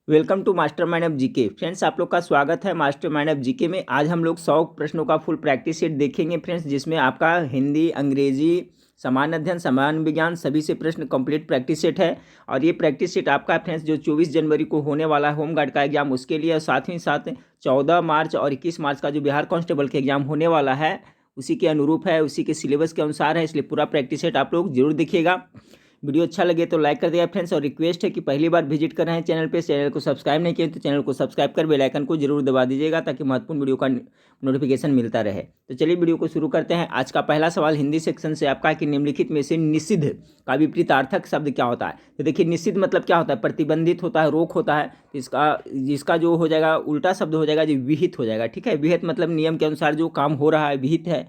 Welcome to master mind of GK. Friends, आप लोग का स्वागत है मास्टर माइंड ऑफ जीके में। आज हम लोग 100 प्रश्नों का फुल प्रैक्टिस सेट देखेंगे फ्रेंड्स, जिसमें आपका हिंदी, अंग्रेजी, सामान्य अध्ययन, सामान्य विज्ञान सभी से प्रश्न कंप्लीट प्रैक्टिस सेट है। और ये प्रैक्टिस सेट आपका है फ्रेंड्स, जो 24 जनवरी को होने वाला है होमगार्ड का एग्जाम, उसके लिए, साथ ही साथ 14 मार्च और 21 मार्च का जो बिहार कांस्टेबल का एग्जाम होने वाला है उसी के अनुरूप है, उसी के सिलेबस के अनुसार है। इसलिए पूरा प्रैक्टिस सेट आप लोग जरूर देखिएगा। वीडियो अच्छा लगे तो लाइक कर दिया फ्रेंड्स, और रिक्वेस्ट है कि पहली बार विजिट कर रहे हैं चैनल पे, चैनल को सब्सक्राइब नहीं किए तो चैनल को सब्सक्राइब कर बेल आइकन को जरूर दबा दीजिएगा, ताकि महत्वपूर्ण वीडियो का नोटिफिकेशन मिलता रहे। तो चलिए वीडियो को शुरू करते हैं। आज का पहला सवाल हिंदी सेक्शन से आपका है कि निम्नलिखित में से निषिद्ध का विपरीतार्थक शब्द क्या होता है। तो देखिए, निषिद्ध मतलब क्या होता है? प्रतिबंधित होता है, रोक होता है। तो जिसका जो हो जाएगा उल्टा शब्द हो जाएगा, जो विहित हो जाएगा। ठीक है, विहित मतलब नियम के अनुसार जो काम हो रहा है, विहित है।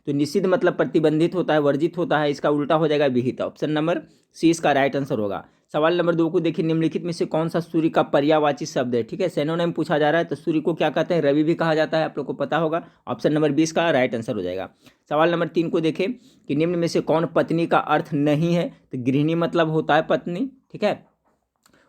तो निषिद्ध मतलब प्रतिबंधित होता है, वर्जित होता है, इसका उल्टा हो जाएगा विहित। ऑप्शन नंबर सी इसका राइट आंसर होगा। सवाल नंबर 2 को देखिए, निम्नलिखित में से कौन सा सूर्य का पर्यायवाची शब्द है। ठीक है, सिनोनिम पूछा जा रहा है, तो सूर्य को क्या कहते हैं? रवि भी कहा जाता है, आप लोग को पता होगा। ऑप्शन नंबर 20 का राइट आंसर हो जाएगा। सवाल नंबर 3 को देखें कि निम्न में से कौन पत्नी का अर्थ नहीं है। तो गृहिणी मतलब होता है पत्नी। ठीक है,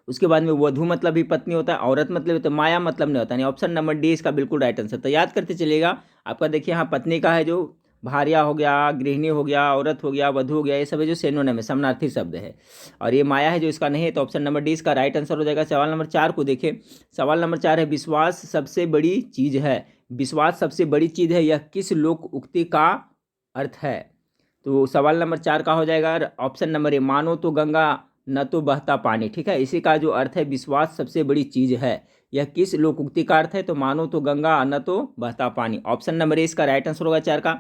उसके बाद में वधु मतलब भी पत्नी होता है, औरत मतलब होता है, माया मतलब नहीं होता। नहीं, ऑप्शन नंबर डी इसका बिल्कुल राइट आंसर। तो याद करते चलिएगा। आपका देखिए यहाँ पत्नी का है जो भार्या हो गया, गृहिणी हो गया, औरत हो गया, वधु हो गया, ये सब है जो सिनोनिम है, समानार्थी शब्द है। और ये माया है जो इसका नहीं है, तो ऑप्शन नंबर डी इसका राइट आंसर हो जाएगा। सवाल नंबर 4 को देखें। सवाल नंबर 4 है, विश्वास सबसे बड़ी चीज है। विश्वास सबसे बड़ी चीज है, यह किस लोक उक्ति का अर्थ है? तो सवाल नंबर 4 का हो जाएगा ऑप्शन नंबर ए, मानो तो गंगा न तो बहता पानी। ठीक है, इसी का जो अर्थ है विश्वास सबसे बड़ी चीज है, यह किस लोकोक्ति का अर्थ है? तो मानो तो गंगा न तो बहता पानी। ऑप्शन नंबर ए इसका राइट आंसर होगा 4 का।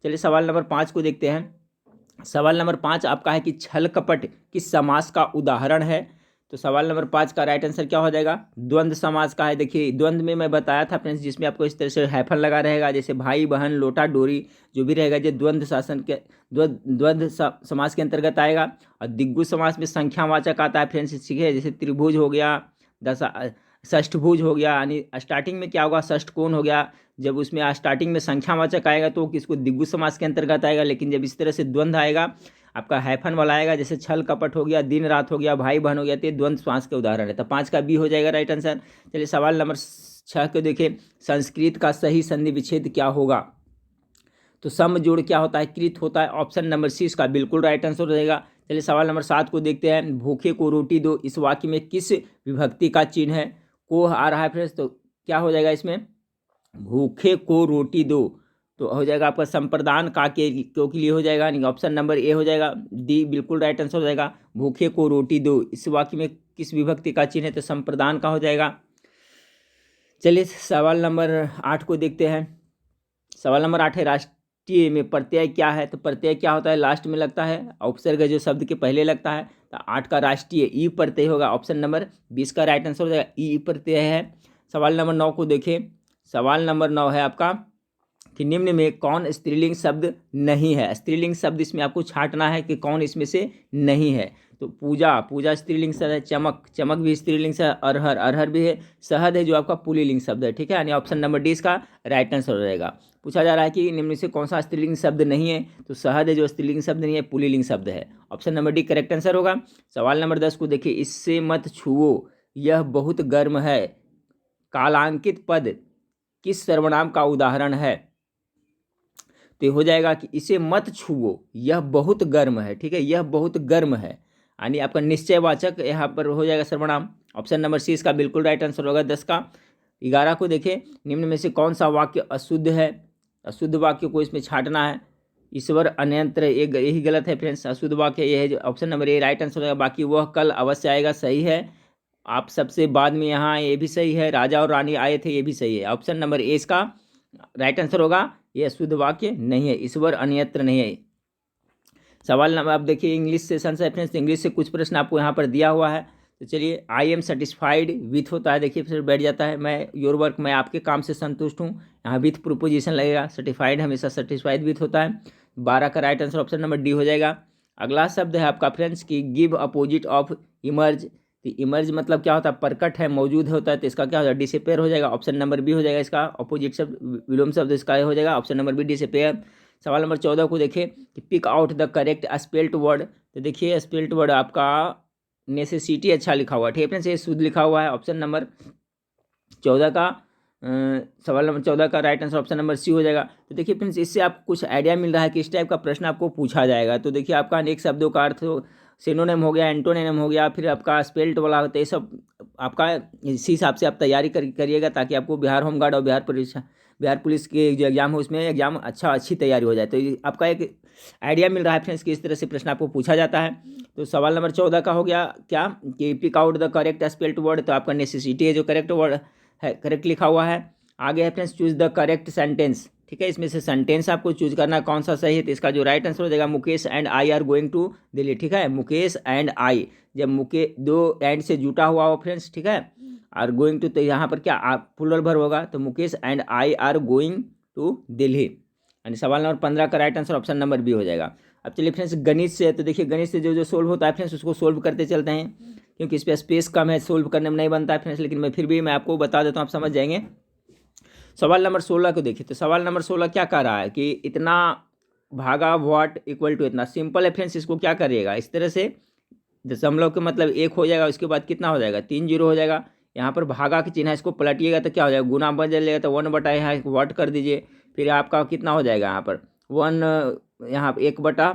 चलिए सवाल नंबर 5 को देखते हैं। सवाल नंबर 5 आपका है कि छल कपट किस समास का उदाहरण है। तो सवाल नंबर 5 का राइट आंसर क्या हो जाएगा? द्वंद्व समास का है। देखिए, द्वंद्व में मैं बताया था फ्रेंड्स, जिसमें आपको इस तरह से हाइफन लगा रहेगा, जैसे भाई बहन लोटा डोरी, जो भी रहेगा, जो द्वंद्व शासन के द्वंद्व समास के अंतर्गत आएगा। और दिग्गज समास में संख्यावाचक आता है फ्रेंड्स, ठीक है, जैसे त्रिभुज हो गया, दशा षष्ठभुज हो गया, यानी स्टार्टिंग में क्या होगा? षष्ठकोण हो गया। जब उसमें स्टार्टिंग में संख्यावाचक आएगा तो किसको? दिग्गज समास के अंतर्गत आएगा। लेकिन जब इस तरह से द्वंद्व आएगा, आपका हाइफन वाला आएगा, जैसे छल कपट हो गया, दिन रात हो गया, भाई बहन हो गया, तो ये द्वंद्व समास के उदाहरण है। तो 5 का बी हो जाएगा राइट आंसर। चलिए सवाल नंबर 6 को देखें। संस्कृत का सही संधि विच्छेद क्या होगा? तो सम जोड़ क्या होता है? कृत होता है। ऑप्शन नंबर सी इसका बिल्कुल राइट आंसर हो जाएगा। चलिए सवाल नंबर 7 को देखते हैं। भूखे को रोटी दो, इस वाक्य में किस विभक्ति का चिन्ह है? को आ रहा है फ्रेंड्स, तो क्या हो जाएगा इसमें? भूखे को रोटी दो, तो हो जाएगा आपका संप्रदान का के क्यों के लिए हो जाएगा। नहीं, ऑप्शन नंबर ए हो जाएगा, डी बिल्कुल राइट आंसर हो जाएगा। भूखे को रोटी दो, इस वाक्य में किस विभक्ति का चिन्ह है? तो संप्रदान का हो जाएगा। चलिए सवाल नंबर 8 को देखते हैं। सवाल नंबर 8 है, राष्ट्रीय में प्रत्यय क्या है? तो प्रत्यय क्या होता है? लास्ट में लगता है, उपसर्ग जो शब्द के पहले लगता है। तो 8 का राष्ट्रीय ई प्रत्यय होगा। ऑप्शन नंबर 20 का राइट आंसर हो जाएगा, ई प्रत्यय है। सवाल नंबर 9 को देखें। सवाल नंबर 9 है आपका कि निम्न में कौन स्त्रीलिंग शब्द नहीं है। स्त्रीलिंग शब्द इसमें आपको छांटना है कि कौन इसमें से नहीं है। तो पूजा, पूजा स्त्रीलिंग शब्द है। चमक, चमक भी स्त्रीलिंग शब्द। अरहर, अरहर भी है। शहद है जो आपका पुल्लिंग शब्द है। ठीक है, यानी ऑप्शन नंबर डी इसका राइट आंसर हो जाएगा। पूछा जा रहा है कि निम्न से कौन सा स्त्रीलिंग शब्द नहीं है। तो शहद है जो स्त्रीलिंग शब्द नहीं है, पुल्लिंग शब्द है। Option number D correct answer होगा। सवाल नंबर 10 को देखिए। इससे मत छुओ, यह बहुत गर्म है, कालांकित पद किस सर्वनाम का उदाहरण है? तो हो जाएगा कि इसे मत छुओ, यह बहुत गर्म है। ठीक है, यह बहुत गर्म है, यानी आपका निश्चयवाचक यहाँ पर हो जाएगा सर्वनाम। ऑप्शन नंबर सी इसका बिल्कुल राइट आंसर होगा 10 का। 11 को देखें। निम्न में से कौन सा वाक्य अशुद्ध है? अशुद्ध वाक्य को इसमें छांटना है। ईश्वर अनंत्र, यही गलत है फ्रेंड्स। अशुद्ध वाक्य ये है जो option number A right answer होगा। बाकी वह कल अवश्य आएगा, सही है। आप सबसे बाद में यहाँ, ये भी सही है। राजा और रानी आए थे, ये भी सही है। ऑप्शन नंबर ए इसका राइट आंसर होगा। यह शुद्ध वाक्य नहीं है, ईश्वर अन्यत्र नहीं है। सवाल नंबर, आप देखिए इंग्लिश सेशन से फ्रेंड्स, इंग्लिश से कुछ प्रश्न आपको यहाँ पर दिया हुआ है। तो चलिए, आई एम सेटिस्फाइड विथ होता है, देखिए फिर बैठ जाता है। मैं योर वर्क, मैं आपके काम से संतुष्ट हूँ। यहाँ विथ प्रोपोजिशन लगेगा। सर्टिफाइड हमेशा सेटिस्फाइड विथ होता है। 12 का right answer option number D हो जाएगा। अगला शब्द है आपका फ्रेंड्स की गिव अपोजिट ऑफ इमर्ज। तो इमर्ज मतलब क्या होता है? प्रकट है, मौजूद होता है। तो इसका क्या हो जाएगा? डिसअपेयर हो जाएगा। ऑप्शन नंबर बी हो जाएगा इसका अपोजिट शब्द, विलोम शब्द इसका हो जाएगा। Option number B disappear. सवाल नंबर 14 को देखें कि pick out the correct spelt word. तो देखिए स्पेल्ट वर्ड आपका नेसेसिटी अच्छा लिखा हुआ है, ठीक है फ्रेंड्स, ये शुद्ध लिखा हुआ है। ऑप्शन नंबर 14 का सवाल नंबर 14 का right answer option number C हो जाएगा। तो देखिए फ्रेंड्स, इससे आपको कुछ आइडिया मिल रहा है कि इस टाइप का प्रश्न आपको पूछा जाएगा। तो देखिए आपका अनेक शब्दों का अर्थ सिनोनिम हो गया, एंटोनिम हो गया, फिर आपका स्पेल्ट वाला होता है, ये सब आपका इसी हिसाब से आप तैयारी करिएगा ताकि आपको बिहार होमगार्ड और बिहार पुलिस के जो एग्जाम हो उसमें एग्जाम अच्छी तैयारी हो जाए। तो आपका एक आइडिया मिल रहा है फ्रेंड्स कि इस तरह से प्रश्न आपको पूछा जाता है। तो सवाल नंबर 14 का हो गया क्या कि pick out the correct spelt word, तो आपका नेसेसिटी है जो करेक्ट वर्ड है, करेक्ट लिखा हुआ है। आगे है friends choose the correct sentence, ठीक है, इसमें से सेंटेंस आपको चूज करना कौन सा सही है। तो इसका जो राइट आंसर हो जाएगा Mukesh and I are going to Delhi, ठीक है, मुकेश एंड आई, जब दो एंड से जुटा हुआ हो फ्रेंड्स, ठीक है, और गोइंग टू, तो यहाँ पर क्या प्लूरल वर्ब होगा, तो Mukesh and I are going to Delhi. यानी सवाल नंबर 15 का right answer option number B हो जाएगा। अब चलिए फ्रेंड्स गणित से, तो देखिए गणित से जो जो सोल्व होता है फ्रेंड्स उसको सोल्व करते चलते हैं, क्योंकि इस पर स्पेस कम है, सोल्व करने में नहीं बनता है फ्रेंड्स, लेकिन मैं फिर भी मैं आपको बता देता हूँ, आप समझ जाएंगे। सवाल नंबर 16 को देखिए, तो सवाल नंबर 16 क्या कह रहा है कि इतना भागा व्हाट इक्वल टू इतना। सिंपल है फ्रेंड्स, इसको क्या करिएगा इस तरह से, दशमलव के मतलब 1 हो जाएगा, उसके बाद कितना हो जाएगा 3 जीरो हो जाएगा, यहाँ पर भागा की चिन्ह है, इसको पलटिएगा तो क्या हो जाएगा गुना बन जाएगा, तो 1 बटा यहाँ व्हाट कर दीजिए, फिर आपका कितना हो जाएगा यहाँ पर 1, यहाँ 1 बटा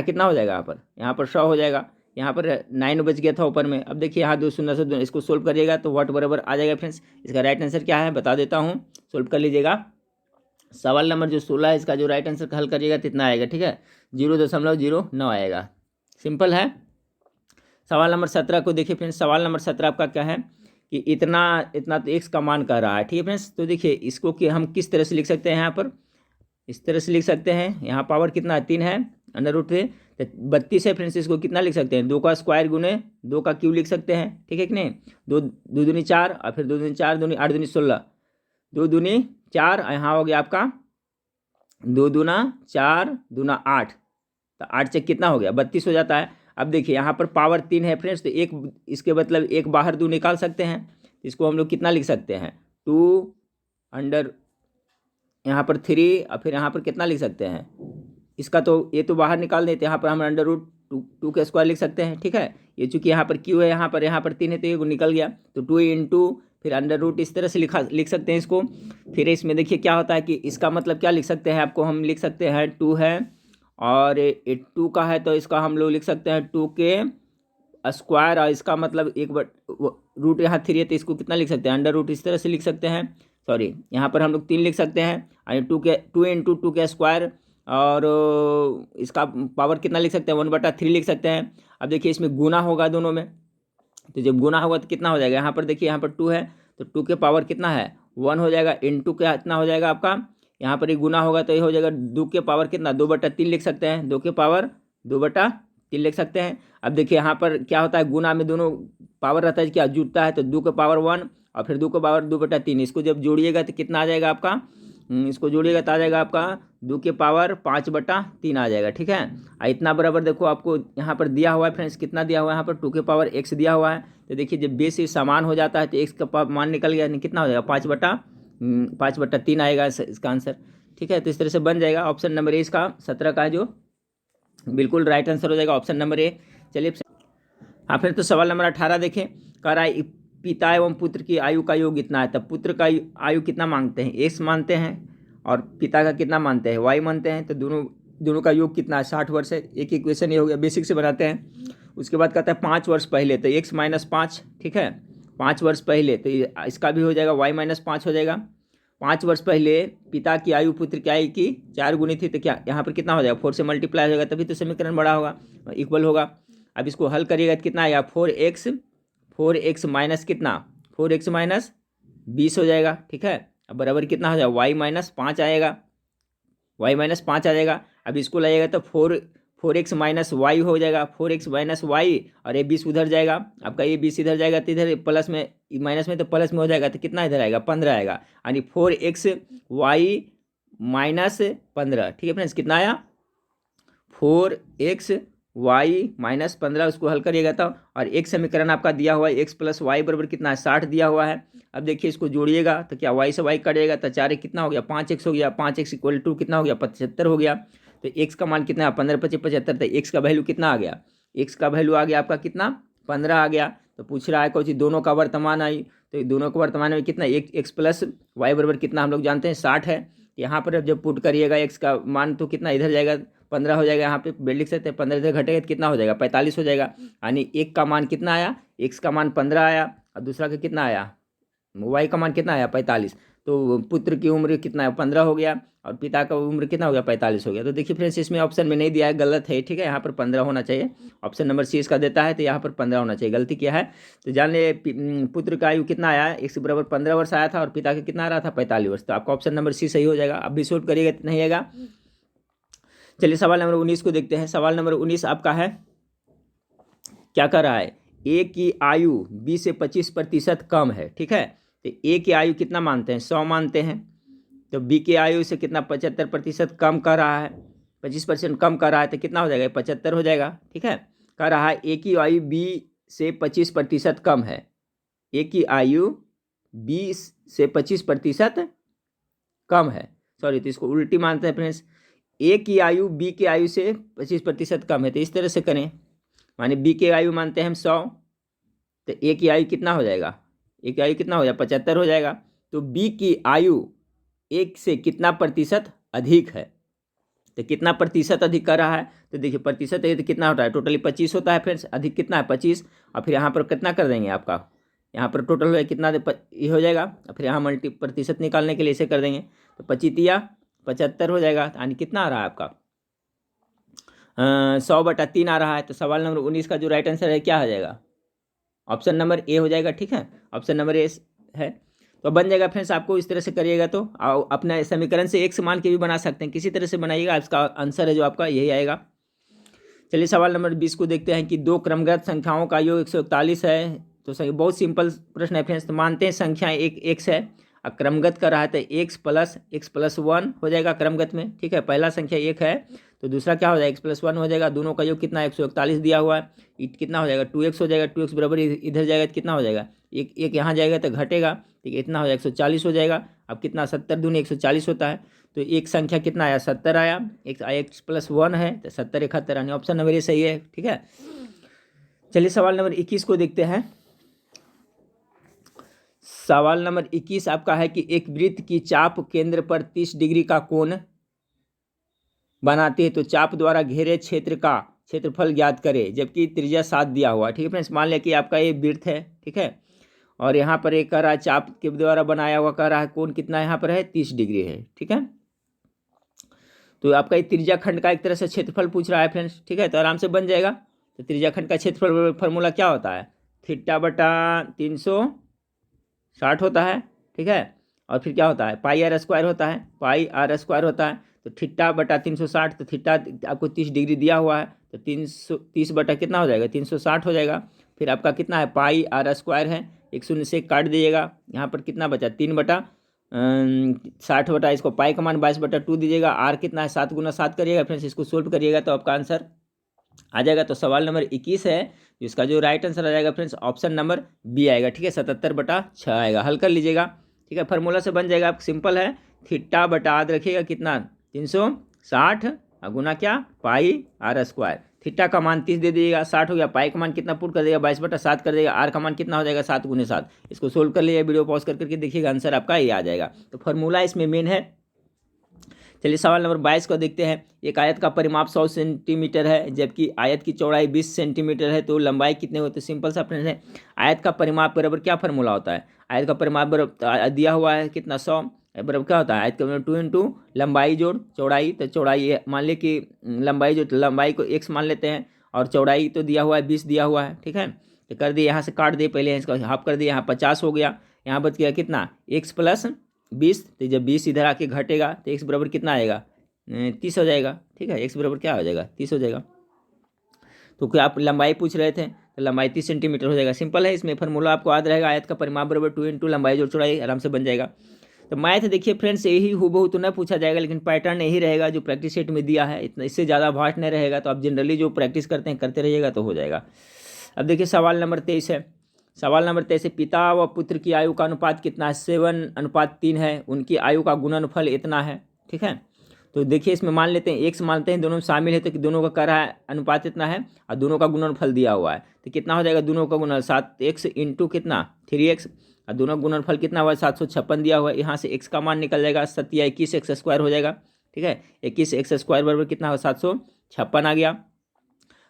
कितना हो जाएगा यहाँ पर 100 हो जाएगा, यहाँ पर 9 बच गया था ऊपर में। अब देखिए यहाँ 2 शून्य से इसको सोल्व करिएगा तो व्हाट बराबर आ जाएगा फ्रेंड्स। इसका राइट आंसर क्या है बता देता हूँ, सोल्व कर लीजिएगा। सवाल नंबर जो 16 है इसका जो राइट आंसर हल करिएगा कितना आएगा, ठीक है, 0.09 आएगा, सिंपल है। सवाल नंबर 17 को देखिए फ्रेंड्स, सवाल नंबर 17 आपका क्या है कि इतना इतना तो एक्स का मान कह रहा है, ठीक है फ्रेंड्स। तो देखिए इसको कि हम किस तरह से लिख सकते हैं, यहाँ पर इस तरह से लिख सकते हैं, यहाँ पावर कितना 3 है, √3, तो 32 है फ्रेंड्स, इसको कितना लिख सकते हैं 2 का स्क्वायर गुने 2 का क्यूब लिख सकते हैं, ठीक है कि नहीं, 2 दूनी 4 और फिर 2 दूनी 4 दूनी 8 दूनी 16, 2 दूनी 4, यहाँ हो गया आपका 2 दूना 4 दूना 8, तो 8 से कितना हो गया 32 हो जाता है। अब देखिए यहाँ पर पावर 3 है फ्रेंड्स, तो एक इसके मतलब एक बाहर 2 निकाल सकते हैं, इसको हम लोग कितना लिख सकते हैं 2 अंडर यहाँ पर 3 और फिर यहाँ पर कितना लिख सकते हैं, इसका तो ये तो बाहर निकाल देते हैं, यहाँ पर हम √2 का स्क्वायर लिख सकते हैं, ठीक है। ये चूंकि यहाँ पर क्यू है, यहाँ पर 3 है, तो ये निकल गया, तो 2 इंटू फिर √, इस तरह से लिख सकते हैं इसको। फिर इसमें देखिए क्या होता है कि इसका मतलब क्या लिख सकते हैं, आपको हम लिख सकते हैं 2 है और 2 का है, तो इसका हम लोग लिख सकते हैं 2 के स्क्वायर, और इसका मतलब रूट यहाँ 3 है, तो इसको कितना लिख सकते हैं √, इस तरह से लिख सकते हैं, सॉरी यहाँ पर हम लोग 3 लिख सकते हैं, और 2 इंटू 2 के स्क्वायर, और इसका पावर कितना लिख सकते हैं 1/3 लिख सकते हैं। अब देखिए इसमें गुना होगा दोनों में, तो जब गुना होगा तो कितना हो जाएगा, यहाँ पर देखिए यहाँ पर 2 है, तो 2 के पावर कितना है 1 हो जाएगा, इंटू क्या इतना हो जाएगा आपका, यहाँ पर एक गुना होगा तो ये हो जाएगा 2 के पावर कितना 2/3 लिख सकते हैं, 2 के पावर 2/3 लिख सकते हैं। अब देखिए यहाँ पर क्या होता है, गुना में दोनों पावर रहता है क्या जुटता है, तो 2 के पावर 1 और फिर 2 के पावर 2/3, इसको जब जोड़िएगा तो कितना आ जाएगा आपका, इसको जोड़िएगा तो आ जाएगा आपका 2 के पावर 5/3 आ जाएगा, ठीक है। इतना बराबर देखो आपको यहाँ पर दिया हुआ है फ्रेंड्स, कितना दिया हुआ है यहाँ पर 2 के पावर x दिया हुआ है, तो देखिए जब बेस से समान हो जाता है तो x का मान निकल गया, कितना हो जाएगा 5/3 आएगा इसका आंसर, ठीक है। तो इस तरह से बन जाएगा ऑप्शन नंबर ए इसका 17 का जो बिल्कुल राइट आंसर हो जाएगा, ऑप्शन नंबर ए। चलिए हाँ फिर तो सवाल नंबर 18 देखें, कह रहा है पिता एवं पुत्र की आयु का योग कितना है, तब पुत्र का आयु कितना मांगते हैं, x मानते हैं और पिता का कितना मानते हैं y मानते हैं, तो दोनों का योग कितना है 60 वर्ष है। एक इक्वेशन ये हो गया, बेसिक से बनाते हैं। उसके बाद कहता है 5 वर्ष पहले, तो x - 5, ठीक है, 5 वर्ष पहले, तो इसका भी हो जाएगा y - 5 हो जाएगा। 5 वर्ष पहले पिता की आयु पुत्र की आयु की 4 गुनी थी, तो क्या यहाँ पर कितना हो जाएगा 4 से मल्टीप्लाई हो जाएगा, तभी तो समीकरण बड़ा होगा, इक्वल होगा। अब इसको हल करिएगा तो कितना आएगा 4x माइनस कितना 4x माइनस 20 हो जाएगा, ठीक है। अब बराबर कितना हो जाएगा y - 5 आएगा, y - 5 आ जाएगा। अब इसको लाइएगा तो 4x माइनस वाई हो जाएगा, 4x माइनस वाई, और ये 20 उधर जाएगा, आपका ये 20 इधर जाएगा, तो इधर प्लस में माइनस में तो प्लस में हो जाएगा, तो कितना इधर आएगा 15 आएगा, यानी 4x y माइनस 15, ठीक है फ्रेंड्स, कितना आया 4x y माइनस 15, उसको हल करिएगा तो, और एक समीकरण आपका दिया हुआ है x + y बराबर कितना है 60 दिया हुआ है। अब देखिए इसको जोड़िएगा तो क्या y से y कटेगा, तो 4 कितना हो गया 5x हो गया, 5x = कितना हो गया 75 हो गया, तो x का मान कितना है 15 × 5 = 75, तो x का वैल्यू कितना आ गया एक्स का वैल्यू आ गया आपका कितना 15 आ गया। तो पूछ रहा है कौन सी दोनों का वर्तमान आई, तो दोनों का वर्तमान में कितना एक्स प्लस वाई बराबर कितना हम लोग जानते हैं 60 है। यहाँ पर जब पुट करिएगा एक्स का मान तो कितना इधर जाएगा 15 हो जाएगा, यहाँ पे लिख सकते हैं 15 इधर घटेगा तो कितना हो जाएगा 45 हो जाएगा। यानी एक का मान कितना आया, एक्स का मान 15 आया और दूसरा का कितना आया वाई का मान कितना आया 45। तो पुत्र की उम्र कितना है 15 हो गया और पिता का उम्र कितना हो गया 45 हो गया। तो देखिए फ्रेंड्स इसमें ऑप्शन में नहीं दिया है, गलत है, ठीक है, यहाँ पर 15 होना चाहिए। ऑप्शन नंबर सी इसका देता है तो यहाँ पर 15 होना चाहिए, गलती क्या है। तो जान ले पुत्र का आयु कितना आया एक्स बराबर 15 वर्ष आया था और पिता का कितना आ रहा था 45 वर्ष। तो आपका ऑप्शन नंबर सी सही हो जाएगा। अब भी सोल्व करिएगा तो नहीं आएगा। चलिए सवाल नंबर 19 को देखते हैं। सवाल नंबर 19 आपका है, क्या कर रहा है, ए की आयु बी से 25% कम है, ठीक है। तो ए की आयु कितना मानते हैं 100 मानते हैं, तो बी की आयु से कितना 75% कम कर रहा है, 25% कम कर रहा है तो कितना हो जाएगा 75 हो जाएगा, ठीक है। कर रहा है ए की आयु बी से 25% कम है, ए की आयु बी से 25% कम है, सॉरी तो इसको उल्टी मानते हैं फ्रेंड्स, ए की आयु बी की आयु से 25% कम है। तो इस तरह से करें, माने बी की आयु मानते हैं हम 100, तो ए की आयु कितना हो जाएगा, ए की आयु कितना हो जाएगा 75 हो जाएगा। तो बी की आयु एक से कितना प्रतिशत अधिक है, तो कितना प्रतिशत अधिक कर रहा है, तो देखिए प्रतिशत है तो कितना होता है टोटली 25 होता है फ्रेंड्स, अधिक कितना है 25, और फिर यहाँ पर कितना कर देंगे आपका, यहाँ पर टोटल है कितना ये हो जाएगा, और फिर यहाँ मल्टी प्रतिशत निकालने के लिए इसे कर देंगे तो 25 75 हो जाएगा। यानी कितना आ रहा है आपका 100/3 आ रहा है। तो सवाल नंबर 19 का जो राइट आंसर है क्या हो जाएगा, ऑप्शन नंबर ए हो जाएगा, ठीक है, ऑप्शन नंबर ए है। तो बन जाएगा फ्रेंड्स, आपको इस तरह से करिएगा तो अपने समीकरण से एक मान के भी बना सकते हैं, किसी तरह से बनाइएगा, इसका आंसर है जो आपका यही आएगा। चलिए सवाल नंबर 20 को देखते हैं कि दो क्रमगत संख्याओं का योग 141 है। तो सही बहुत सिंपल प्रश्न है फ्रेंड्स। तो मानते हैं संख्या एक एक्स है और क्रमगत कर रहा है तो x+1 हो जाएगा क्रमगत में, ठीक है। पहला संख्या 1 है तो दूसरा क्या हो जाएगा x+1 हो जाएगा, दोनों का योग कितना 141 दिया हुआ है, कितना हो जाएगा 2x हो जाएगा, 2x बराबर इधर जाएगा तो कितना हो जाएगा एक यहाँ जाएगा तो घटेगा, ठीक है, इतना हो जाएगा 140 हो जाएगा। अब कितना 70 दूनी 140 होता है, तो एक संख्या कितना आया 70 आया, x+1 है तो 70 71, यानी ऑप्शन नंबर ये सही है, ठीक है। चलिए सवाल नंबर 21 को देखते हैं। सवाल नंबर 21 आपका है कि एक वृत्त की चाप केंद्र पर 30 डिग्री का कोण बनाती है, तो चाप द्वारा घेरे क्षेत्र का क्षेत्रफल ज्ञात करें, जबकि त्रिज्या 7 दिया हुआ है, ठीक है फ्रेंड्स। मान लिया कि आपका ये वृत्त है, ठीक है, और यहाँ पर एक कह रहा है चाप के द्वारा बनाया हुआ कह रहा है कोण कितना यहाँ पर है 30 डिग्री है, ठीक है। तो आपका ये त्रिज्या खंड का एक तरह से क्षेत्रफल पूछ रहा है फ्रेंड्स, ठीक है, तो आराम से बन जाएगा। तो त्रिज्या खंड का क्षेत्रफल फॉर्मूला क्या होता है, θ/360 होता है, ठीक है, और फिर क्या होता है πr² होता है, πr² होता है। तो θ/360, तो थीटा आपको 30 डिग्री दिया हुआ है, तो 330 बटा कितना हो जाएगा 360 हो जाएगा। फिर आपका कितना है πr² है, एक शून्य से काट दीजिएगा, यहाँ पर कितना बचा 3/60 बटा इसको पाई का मान 22/2 दीजिएगा, आर कितना है 7 × 7 करिएगा फ्रेंड्स, इसको सोल्व करिएगा तो आपका आंसर आ जाएगा। तो सवाल नंबर 21 है जिसका जो राइट आंसर आ जाएगा फ्रेंड्स ऑप्शन नंबर बी आएगा, ठीक है, 77/6 आएगा। हल कर लीजिएगा, ठीक है, फार्मूला से बन जाएगा, सिंपल है, θ/याद रखिएगा कितना 360 गुना क्या πr², थीटा का मान 30 दे दीजिएगा, 60 हो गया, पाई का मान कितना पुट कर देगा 22/7 कर देगा, आर का मान कितना हो जाएगा 7 × 7। इसको सोल्व कर लीजिए, वीडियो पॉज करके देखिएगा, आंसर आपका ये आ जाएगा। तो फार्मूला इसमें मेन है। चलिए सवाल नंबर 22 को देखते हैं। एक आयत का परिमाप 100 सेंटीमीटर है, जबकि आयत की चौड़ाई 20 सेंटीमीटर है, तो लंबाई कितने होते हैं, सिंपल सा फ्रेंड्स है। आयत का परिमाप बराबर क्या फार्मूला होता है, आयत का परिमाप बराबर दिया हुआ है कितना 100 बराबर क्या होता है आयत का 2 × लंबाई जोड़ चौड़ाई, तो चौड़ाई मान ली कि लंबाई जो लंबाई को x मान लेते हैं और चौड़ाई तो दिया हुआ है 20 दिया हुआ है, ठीक है। तो कर दिए, यहाँ से काट दिए, पहले इसका हाफ कर दिए, यहाँ 50 हो गया, यहाँ बच गया कितना x+20, तो जब 20 इधर आके घटेगा तो x बराबर कितना आएगा 30 हो जाएगा, ठीक है, x बराबर क्या हो जाएगा 30 हो जाएगा। तो क्या आप लंबाई पूछ रहे थे, तो लंबाई 30 सेंटीमीटर हो जाएगा, सिंपल है। इसमें फार्मूला आपको याद रहेगा, आयत का परिमाप बराबर 2 × लंबाई जोड़ चौड़ाई, आराम से बन जाएगा। तो मैथ देखिए फ्रेंड्स यही हूबहू तो न पूछा जाएगा, लेकिन पैटर्न यही रहेगा जो प्रैक्टिस सेट में दिया है, इतना इससे ज़्यादा वास्ट नहीं रहेगा। तो आप जनरली जो प्रैक्टिस करते हैं करते रहिएगा तो हो जाएगा। अब देखिए सवाल नंबर 23 है। सवाल नंबर 23 है, पिता व पुत्र की आयु का अनुपात कितना है 7:3 है, उनकी आयु का गुणनफल इतना है, ठीक है। तो देखिए इसमें मान लेते हैं एक्स मानते हैं, दोनों शामिल है तो दोनों का कर रहा है अनुपात इतना है और दोनों का गुणनफल दिया हुआ है, तो कितना हो जाएगा दोनों का गुणन 7x इंटू कितना 3x, और दोनों का गुणनफल कितना हुआ है 756 दिया हुआ है। यहाँ से x का मान निकल जाएगा 21x² हो जाएगा, ठीक है। 21x² बराबर कितना होगा 756 आ गया।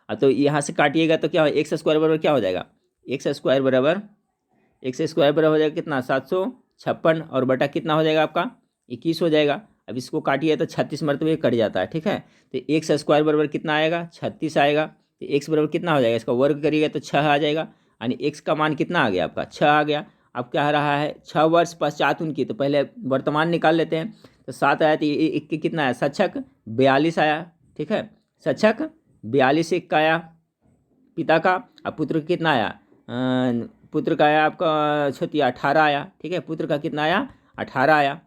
तो यहाँ से काटिएगा तो क्या हो, x² बराबर क्या हो जाएगा, x² बराबर हो जाएगा कितना 756 और बटा कितना हो जाएगा आपका 21 हो जाएगा। अब इसको काटिए तो 36 मरतबे कट जाता है, ठीक है। तो x² बराबर कितना आएगा 36 आएगा। तो x बराबर कितना हो जाएगा, इसका वर्ग करिएगा तो 6 आ जाएगा, यानी x का मान कितना आ गया आपका 6 आ गया। अब क्या रहा है 6 वर्ष पश्चात उनकी, तो पहले वर्तमान निकाल लेते हैं। तो 7 आया तो ये एक कितना आया सच्छक 42 आया, ठीक है। सच्छक 42 एक का आया पिता का, अब पुत्र का कितना आया पुत्र का आया आपका छतिया 18 आया, ठीक है। पुत्र का कितना आया 18 आया।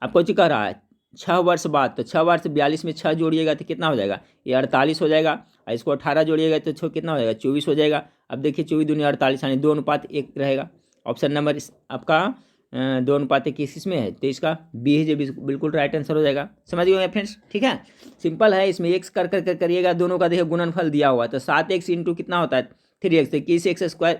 अब कुछ कह रहा है 6 वर्ष बाद, तो 6 वर्ष 42 में 6 जोड़िएगा तो कितना हो जाएगा, ये 48 हो जाएगा, और इसको 18 जोड़िएगा तो 6 कितना हो जाएगा 24 हो जाएगा। अब देखिए 24 दूनी 48 यानी 2:1 रहेगा। ऑप्शन नंबर आपका 2:1 इसमें है, तो इसका बी है जो बिल्कुल राइट आंसर हो जाएगा। समझ गए फ्रेंड्स, ठीक है। सिंपल है, इसमें एक्स कर करिएगा, दोनों का देखिए गुणनफल दिया हुआ है, तो 7x इंटू कितना होता है 3x,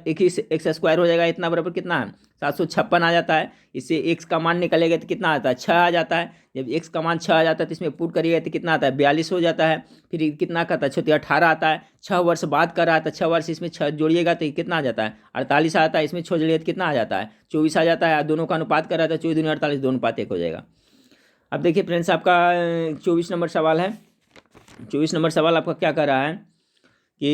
21x² हो जाएगा, इतना बराबर कितना है 756 आ जाता है। इससे x का मान निकलेगा तो कितना आता है 6 आ जाता है। जब x का मान 6 आ जाता है तो इसमें पुट करिएगा तो कितना आता है 42 हो जाता है। फिर कितना करता है 18 आता है, 6 वर्ष बाद कर रहा था, 6 वर्ष इसमें 6 जोड़िएगा तो कितना आ जाता है 48 आता है, इसमें 6 जोड़िएगा तो कितना आ जाता है 24 आ जाता है। दोनों का अनुपात कर रहा था 24 दूनी 48 2:1 हो जाएगा। अब देखिए फ्रेंड्स आपका 24 नंबर सवाल है। 24 नंबर सवाल आपका क्या कर रहा है कि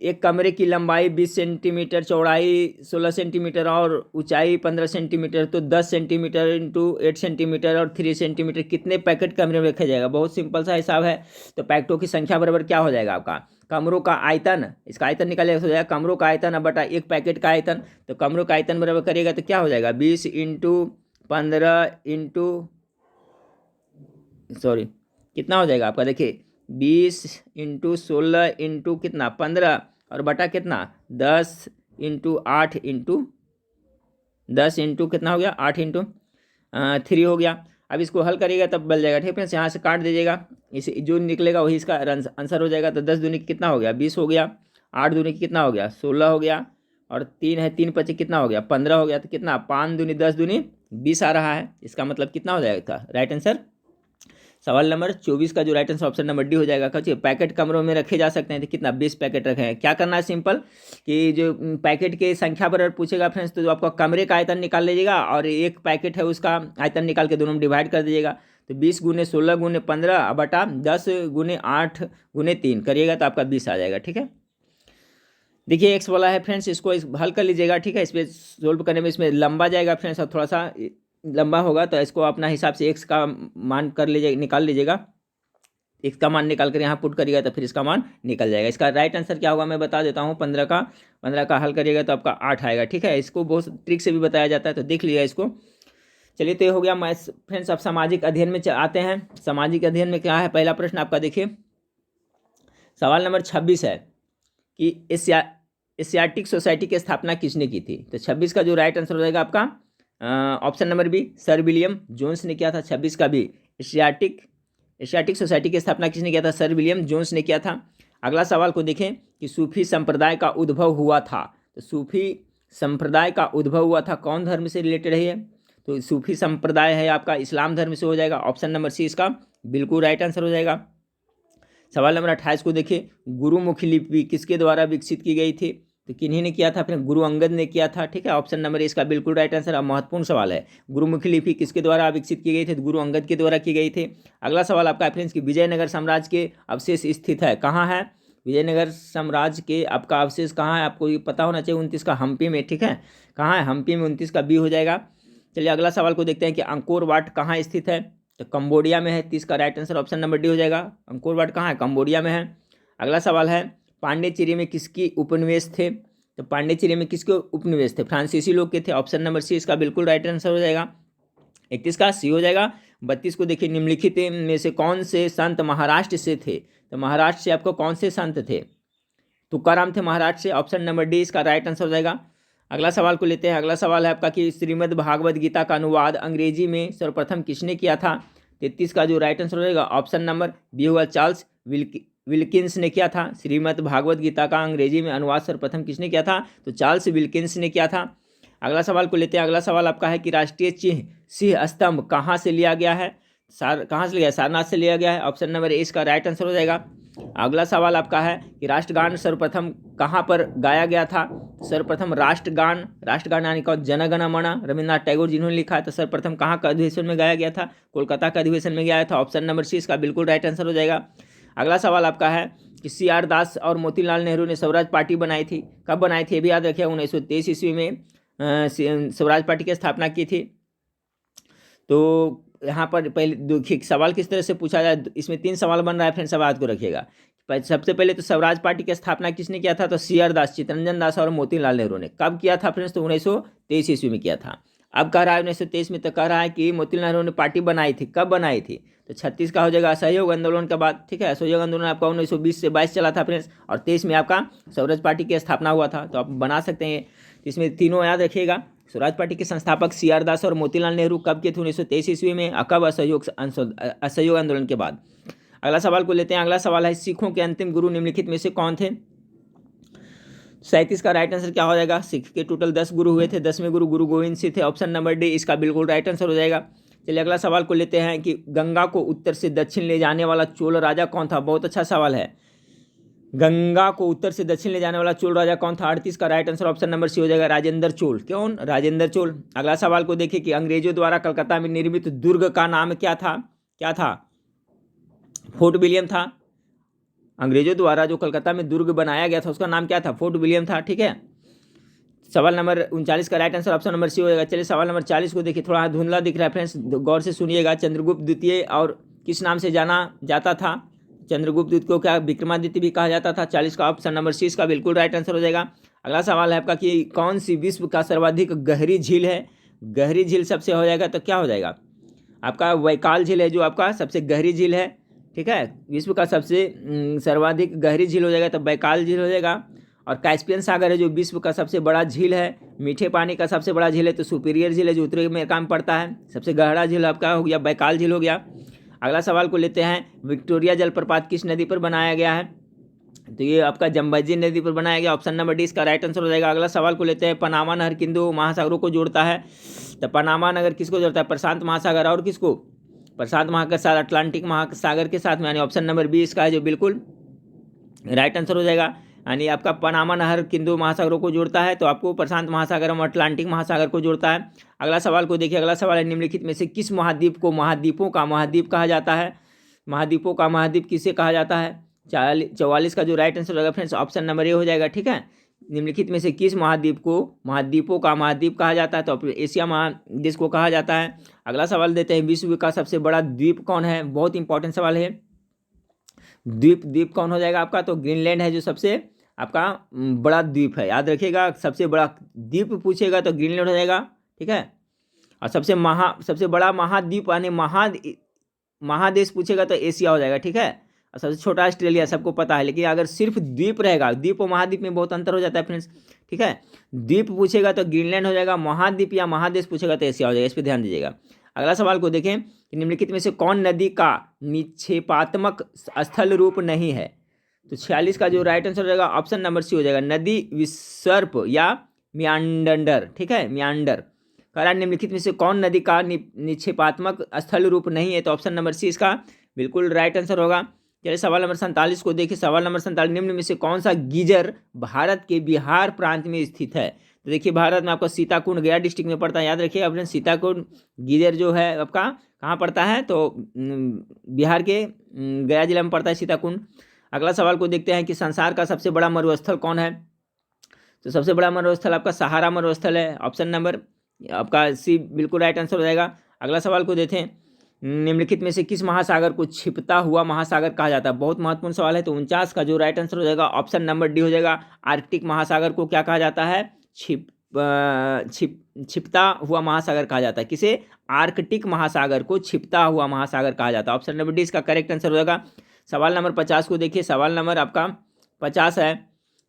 एक कमरे की लंबाई 20 सेंटीमीटर, चौड़ाई 16 सेंटीमीटर और ऊंचाई 15 सेंटीमीटर, तो 10 सेंटीमीटर इंटू 8 सेंटीमीटर और 3 सेंटीमीटर कितने पैकेट कमरे में रखा जाएगा। बहुत सिंपल सा हिसाब है। तो पैकेटों की संख्या बराबर क्या हो जाएगा आपका कमरों का आयतन, इसका आयतन निकालेगा हो जाएगा कमरों का आयतन अब बटा एक पैकेट का आयतन। तो कमरों का आयतन बराबर करेगा तो क्या हो जाएगा 20 इंटू 15 इंटू सॉरी कितना हो जाएगा आपका, देखिए 20 इंटू 16 इंटू कितना 15 और बटा कितना 10 इंटू 8 इंटू 10 इंटू कितना हो गया 8 इंटू 3 हो गया। अब इसको हल करिएगा तब बन जाएगा, ठीक है। यहाँ से काट दीजिएगा, इसे जो निकलेगा वही इसका आंसर हो जाएगा। तो 10 दूनी कितना हो गया 20 हो गया, 8 दूनी कितना हो गया 16 हो गया, और 3 है 3 पचे कितना हो गया 15 हो गया। तो कितना 5 दूनी 10 दूनी 20 आ रहा है। इसका मतलब कितना हो जाएगा था राइट आंसर सवाल नंबर 24 का जो right answer option number D हो जाएगा। कच्चे पैकेट कमरों में रखे जा सकते हैं, तो कितना 20 पैकेट रखे हैं। क्या करना है सिंपल कि जो पैकेट के संख्या बराबर पूछेगा फ्रेंड्स, तो जो आपका कमरे का आयतन निकाल लीजिएगा और एक पैकेट है उसका आयतन निकाल के दोनों में डिवाइड कर दीजिएगा। तो 20 गुने 16 गुने 15 बटा 10 गुने 8 गुने 3 करिएगा तो आपका 20 आ जाएगा, ठीक है। देखिए एक्स वाला है फ्रेंड्स, इसको हल कर लीजिएगा, ठीक है। इस पर सोल्व करने में इसमें लंबा जाएगा फ्रेंड्स, और थोड़ा सा लंबा होगा, तो इसको अपना हिसाब से एक्स का मान कर लीजिए निकाल लीजिएगा। एक्स का मान निकाल कर यहाँ पुट करिएगा तो फिर इसका मान निकल जाएगा। इसका राइट आंसर क्या होगा मैं बता देता हूँ। 15 का हल करिएगा तो आपका 8 आएगा, ठीक है। इसको बहुत ट्रिक से भी बताया जाता है, तो देख लीजिएगा इसको। चलिए तो ये हो गया मैथ्स फ्रेंड्स। अब सामाजिक अध्ययन में आते हैं। सामाजिक अध्ययन में क्या है, पहला प्रश्न आपका देखिए सवाल नंबर 26 है कि एशियाटिक सोसाइटी की स्थापना किसने की थी। तो 26 का जो राइट आंसर हो जाएगा आपका option number B sir William Jones ने किया था। 26 का भी एशियाटिक सोसाइटी की स्थापना किसने किया था, सर विलियम जोन्स ने किया था। अगला सवाल को देखें कि सूफी संप्रदाय का उद्भव हुआ था। तो सूफी संप्रदाय का उद्भव हुआ था कौन धर्म से रिलेटेड है, तो सूफी संप्रदाय है आपका इस्लाम धर्म से हो जाएगा। ऑप्शन नंबर सी इसका बिल्कुल राइट आंसर हो जाएगा। सवाल नंबर 28 को देखिए गुरुमुखी लिपि किसके द्वारा विकसित की गई थी, तो किन्हीं ने किया था, अपने गुरु अंगद ने किया था, ठीक है। ऑप्शन नंबर इसका बिल्कुल राइट आंसर। अब महत्वपूर्ण सवाल है, गुरुमुखी लिपि किसके द्वारा विकसित की गई थी, तो गुरु अंगद के द्वारा की गई थी। अगला सवाल आपका फ्रेंड्स कि विजयनगर साम्राज्य के अवशेष स्थित है कहाँ है। विजयनगर साम्राज्य के आपका अवशेष कहाँ है, आपको ये पता होना चाहिए। 29 का हम्पी में, ठीक है। कहाँ है हम्पी में, 29 का बी हो जाएगा। चलिए अगला सवाल को देखते हैं कि अंकोर वाट कहाँ स्थित है, तो कंबोडिया में है। 30 का right answer option number D हो जाएगा। अंकोर वाट कहाँ है, कंबोडिया में है। अगला सवाल है पांडिचेरी में किसकी उपनिवेश थे, तो पांडिचेरी में किसके उपनिवेश थे, फ्रांसीसी लोग के थे। ऑप्शन नंबर सी इसका बिल्कुल राइट आंसर हो जाएगा। 31 का सी हो जाएगा। 32 को देखिए निम्नलिखित में से कौन से संत महाराष्ट्र से थे, तो महाराष्ट्र से आपको कौन से संत थे, तुकाराम थे महाराष्ट्र से। ऑप्शन नंबर डी इसका राइट आंसर हो जाएगा। अगला सवाल को लेते हैं। अगला सवाल है आपका कि श्रीमद् भागवत गीता का अनुवाद अंग्रेजी में सर्वप्रथम किसने किया था, 33 का जो राइट आंसर हो जाएगा ऑप्शन नंबर बी होगा, चार्ल्स विल्किंस ने किया था। श्रीमद् भागवत गीता का अंग्रेजी में अनुवाद सर्वप्रथम किसने किया था? तो चार्ल्स विल्किंस ने किया था। अगला सवाल को लेते हैं। अगला सवाल आपका है कि राष्ट्रीय चिन्ह सिंह स्तंभ कहाँ से लिया गया है? कहाँ से लिया है? सारनाथ से लिया गया है। ऑप्शन नंबर ए इसका राइट आंसर हो जाएगा। अगला सवाल आपका है कि राष्ट्रगान सर्वप्रथम कहाँ पर गाया गया था? सर्वप्रथम राष्ट्रगान यानी कौन? जन गण मन, रविन्द्रनाथ टैगोर जिन्होंने लिखा है। तो सर्वप्रथम कहाँ का अधिवेशन में गाया गया था? कोलकाता का अधिवेशन में गाया था। ऑप्शन नंबर सी इसका बिल्कुल राइट आंसर हो जाएगा। अगला सवाल आपका है कि CR दास और मोतीलाल नेहरू ने स्वराज पार्टी बनाई थी। कब बनाई थी? ये भी याद रखिए, 1923 ईस्वी में स्वराज पार्टी की स्थापना की थी। तो यहाँ पर पहले देखिए सवाल किस तरह से पूछा जाए, इसमें 3 सवाल बन रहा है फ्रेंड्स, सब याद को रखिएगा। सबसे पहले तो स्वराज पार्टी की स्थापना किसने किया था? तो CR दास, चित्तरंजन दास और मोतीलाल नेहरू ने। कब किया था फ्रेंड्स? तो 1923 ईस्वी में किया था। अब कह रहा है 1923 में, तो कह रहा है कि मोतीलाल नेहरू ने पार्टी बनाई थी। कब बनाई थी? तो 36 का हो जाएगा असहयोग आंदोलन के बाद। ठीक है, असहयोग आंदोलन आपका 1920 से 22 चला था फ्रेंड्स, और 23 में आपका स्वराज पार्टी की स्थापना हुआ था। तो आप बना सकते हैं, इसमें तीनों याद रखिएगा। स्वराज पार्टी के संस्थापक CR दास और मोतीलाल नेहरू कब के थे? 1923 ईस्वी में। कब? असहयोग आंदोलन के बाद। अगला सवाल को लेते हैं। अगला सवाल है सिखों के अंतिम गुरु निम्नलिखित में से कौन थे? 37 का राइट आंसर क्या हो जाएगा? सिख के टोटल 10 गुरु हुए थे। 10वें गुरु गुरु गोविंद सिंह थे। ऑप्शन नंबर डी इसका बिल्कुल राइट आंसर हो जाएगा। चलिए अगला सवाल को लेते हैं कि गंगा को उत्तर से दक्षिण ले जाने वाला चोल राजा कौन था? बहुत अच्छा सवाल है। गंगा को उत्तर से दक्षिण ले जाने वाला चोल राजा कौन था? 38 का right answer option number C हो जाएगा, राजेंद्र चोल। कौन? राजेंद्र चोल। अगला सवाल को देखिए कि अंग्रेजों द्वारा कलकत्ता में निर्मित दुर्ग का नाम क्या था? क्या था? फोर्ट विलियम था। अंग्रेजों द्वारा जो कलकत्ता में दुर्ग बनाया गया था उसका नाम क्या था? फोर्ट विलियम था। ठीक है, सवाल नंबर 39 का right answer option number C हो जाएगा। चलिए सवाल नंबर 40 को देखिए, थोड़ा धुंधला दिख रहा है फ्रेंड्स, गौर से सुनिएगा। चंद्रगुप्त द्वितीय और किस नाम से जाना जाता था? चंद्रगुप्त द्वितीय को क्या विक्रमादित्य भी कहा जाता था। 40 का ऑप्शन नंबर सी इसका बिल्कुल राइट आंसर हो जाएगा। अगला सवाल है आपका कि कौन सी विश्व का सर्वाधिक गहरी झील है? गहरी झील सबसे हो जाएगा तो क्या हो जाएगा आपका? बैकाल झील है जो आपका सबसे गहरी झील है। ठीक है, विश्व का सबसे सर्वाधिक गहरी झील हो जाएगा तो बैकाल झील हो जाएगा। और कैस्पियन सागर है जो विश्व का सबसे बड़ा झील है, मीठे पानी का सबसे बड़ा झील है तो सुपीरियर झील है जो उत्तरी अमेरिका में पड़ता है। सबसे गहरा झील आपका हो गया बैकाल झील हो गया। अगला सवाल को लेते हैं, विक्टोरिया जलप्रपात किस नदी पर बनाया गया है? तो ये आपका जम्बजी नदी पर बनाया गया। ऑप्शन नंबर डी इसका राइट आंसर हो जाएगा। अगला सवाल को लेते हैं, पनामा नहर किन दो महासागरों को जोड़ता है? तो पनामा नगर किसको जोड़ता है? प्रशांत महासागर और किसको? प्रशांत महासागर के साथ अटलांटिक महासागर के साथ में, यानी ऑप्शन नंबर बी इसका है जो बिल्कुल राइट आंसर हो जाएगा। यानी आपका पनामा नहर किन दो महासागरों को जोड़ता है? तो आपको प्रशांत महासागर और अटलांटिक महासागर को जोड़ता है। अगला सवाल को देखिए। अगला सवाल है, निम्नलिखित में से किस महाद्वीप को महाद्वीपों का महाद्वीप कहा जाता है? महाद्वीपों का महाद्वीप किसे कहा जाता है? 44 का जो राइट आंसर होगा फ्रेंड्स ऑप्शन नंबर ए हो जाएगा। ठीक है, निम्नलिखित में से किस महाद्वीप को महाद्वीपों का महाद्वीप कहा जाता है? तो एशिया महादेश को कहा जाता है। अगला सवाल देते हैं, विश्व का सबसे बड़ा द्वीप कौन है? बहुत इंपॉर्टेंट सवाल है। द्वीप कौन हो जाएगा आपका? तो ग्रीनलैंड है जो सबसे आपका बड़ा द्वीप है। याद रखिएगा, सबसे बड़ा द्वीप पूछेगा तो ग्रीनलैंड हो जाएगा। ठीक है, और सबसे बड़ा महाद्वीप यानी महादेश पूछेगा तो एशिया हो जाएगा। ठीक है, और सबसे छोटा ऑस्ट्रेलिया, सबको पता है। लेकिन अगर सिर्फ द्वीप रहेगा, द्वीप और महाद्वीप में बहुत अंतर हो जाता है फ्रेंड्स। ठीक है, द्वीप पूछेगा तो ग्रीनलैंड हो जाएगा, महाद्वीप या महादेश पूछेगा तो एशिया हो जाएगा। इस पर ध्यान दीजिएगा। अगला सवाल को देखें कि निम्नलिखित में से कौन नदी का निक्षेपात्मक स्थल रूप नहीं है? तो 46 का जो राइट आंसर हो जाएगा ऑप्शन नंबर सी हो जाएगा, नदी विसर्प या मियांडर। ठीक है, मियांडर। कारण निम्नलिखित में से कौन नदी का निक्षेपात्मक स्थल रूप नहीं है? तो ऑप्शन नंबर सी इसका बिल्कुल राइट आंसर होगा। चलिए सवाल नंबर 47 को देखिए। सवाल नंबर 47, निम्न में से कौन सा गीजर भारत के बिहार प्रांत में स्थित है? तो देखिए भारत में आपका सीताकुंड गया डिस्ट्रिक्ट में पड़ता है। याद रखिए अपने सीताकुंड गीजर जो है आपका कहाँ पड़ता है? तो बिहार के गया जिला में पड़ता है सीताकुंड। अगला सवाल को देखते हैं कि संसार का सबसे बड़ा मरुस्थल कौन है? तो सबसे बड़ा मरुस्थल आपका सहारा मरुस्थल है। ऑप्शन नंबर आपका सी बिल्कुल राइट आंसर हो जाएगा। अगला सवाल को देखें, निम्नलिखित में से किस महासागर को छिपता हुआ महासागर कहा जाता है? बहुत महत्वपूर्ण सवाल है। तो 49 का जो राइट आंसर हो जाएगा ऑप्शन नंबर डी हो जाएगा। आर्कटिक महासागर को क्या कहा जाता है? छिपता हुआ महासागर कहा जाता है। किसे? आर्कटिक महासागर को छिपता हुआ महासागर कहा जाता है। ऑप्शन नंबर डी इसका करेक्ट आंसर हो जाएगा। सवाल नंबर 50 को देखिए। सवाल नंबर आपका 50 है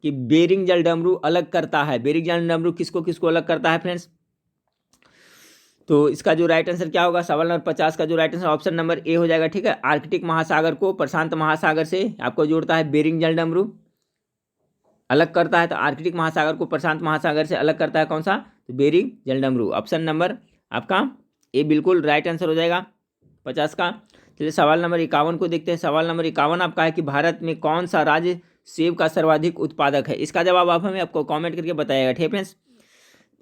कि बेरिंग जल डमरू अलग करता है। बेरिंग जल डमरू किसको किसको अलग करता है फ्रेंड्स? तो इसका जो राइट आंसर क्या होगा, सवाल नंबर 50 का जो right answer option number A हो जाएगा। ठीक है, आर्कटिक महासागर को प्रशांत महासागर से आपको जोड़ता है बेरिंग जलडमरू, अलग करता है। तो आर्कटिक महासागर को प्रशांत महासागर से अलग करता है कौन सा, तो बेरिंग जलडमरू। ऑप्शन नंबर आपका ए बिल्कुल राइट आंसर हो जाएगा 50 का। चलिए सवाल नंबर 51 को देखते हैं। सवाल नंबर 51 आपका है कि भारत में कौन सा राज्य सेब का सर्वाधिक उत्पादक है। इसका जवाब आप हमें आपको कमेंट करके बताइएगा। ठीक है फ्रेंड्स,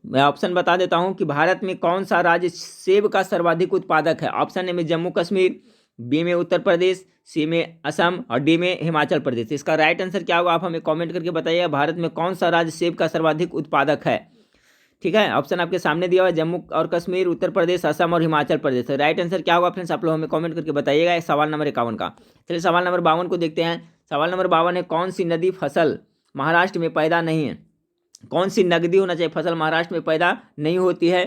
मैं ऑप्शन बता देता हूं कि भारत में कौन सा राज्य सेब का सर्वाधिक उत्पादक है। ऑप्शन ए में जम्मू कश्मीर, बी में उत्तर प्रदेश, सी में असम और डी में हिमाचल प्रदेश। इसका राइट आंसर क्या होगा आप हमें कमेंट करके बताइएगा। भारत में कौन सा राज्य सेब का सर्वाधिक उत्पादक है। ठीक है, ऑप्शन आपके सामने दिया हुआ है, जम्मू और कश्मीर, उत्तर प्रदेश, असम और हिमाचल प्रदेश। तो राइट आंसर क्या होगा फ्रेंड्स, आप लोग हमें कमेंट करके बताइएगा सवाल नंबर 51 का। चलिए सवाल नंबर 52 को देखते हैं। सवाल नंबर 52 है, कौन सी नदी फसल महाराष्ट्र में पैदा नहीं है। कौन सी नगदी होना चाहिए फसल महाराष्ट्र में पैदा नहीं होती है।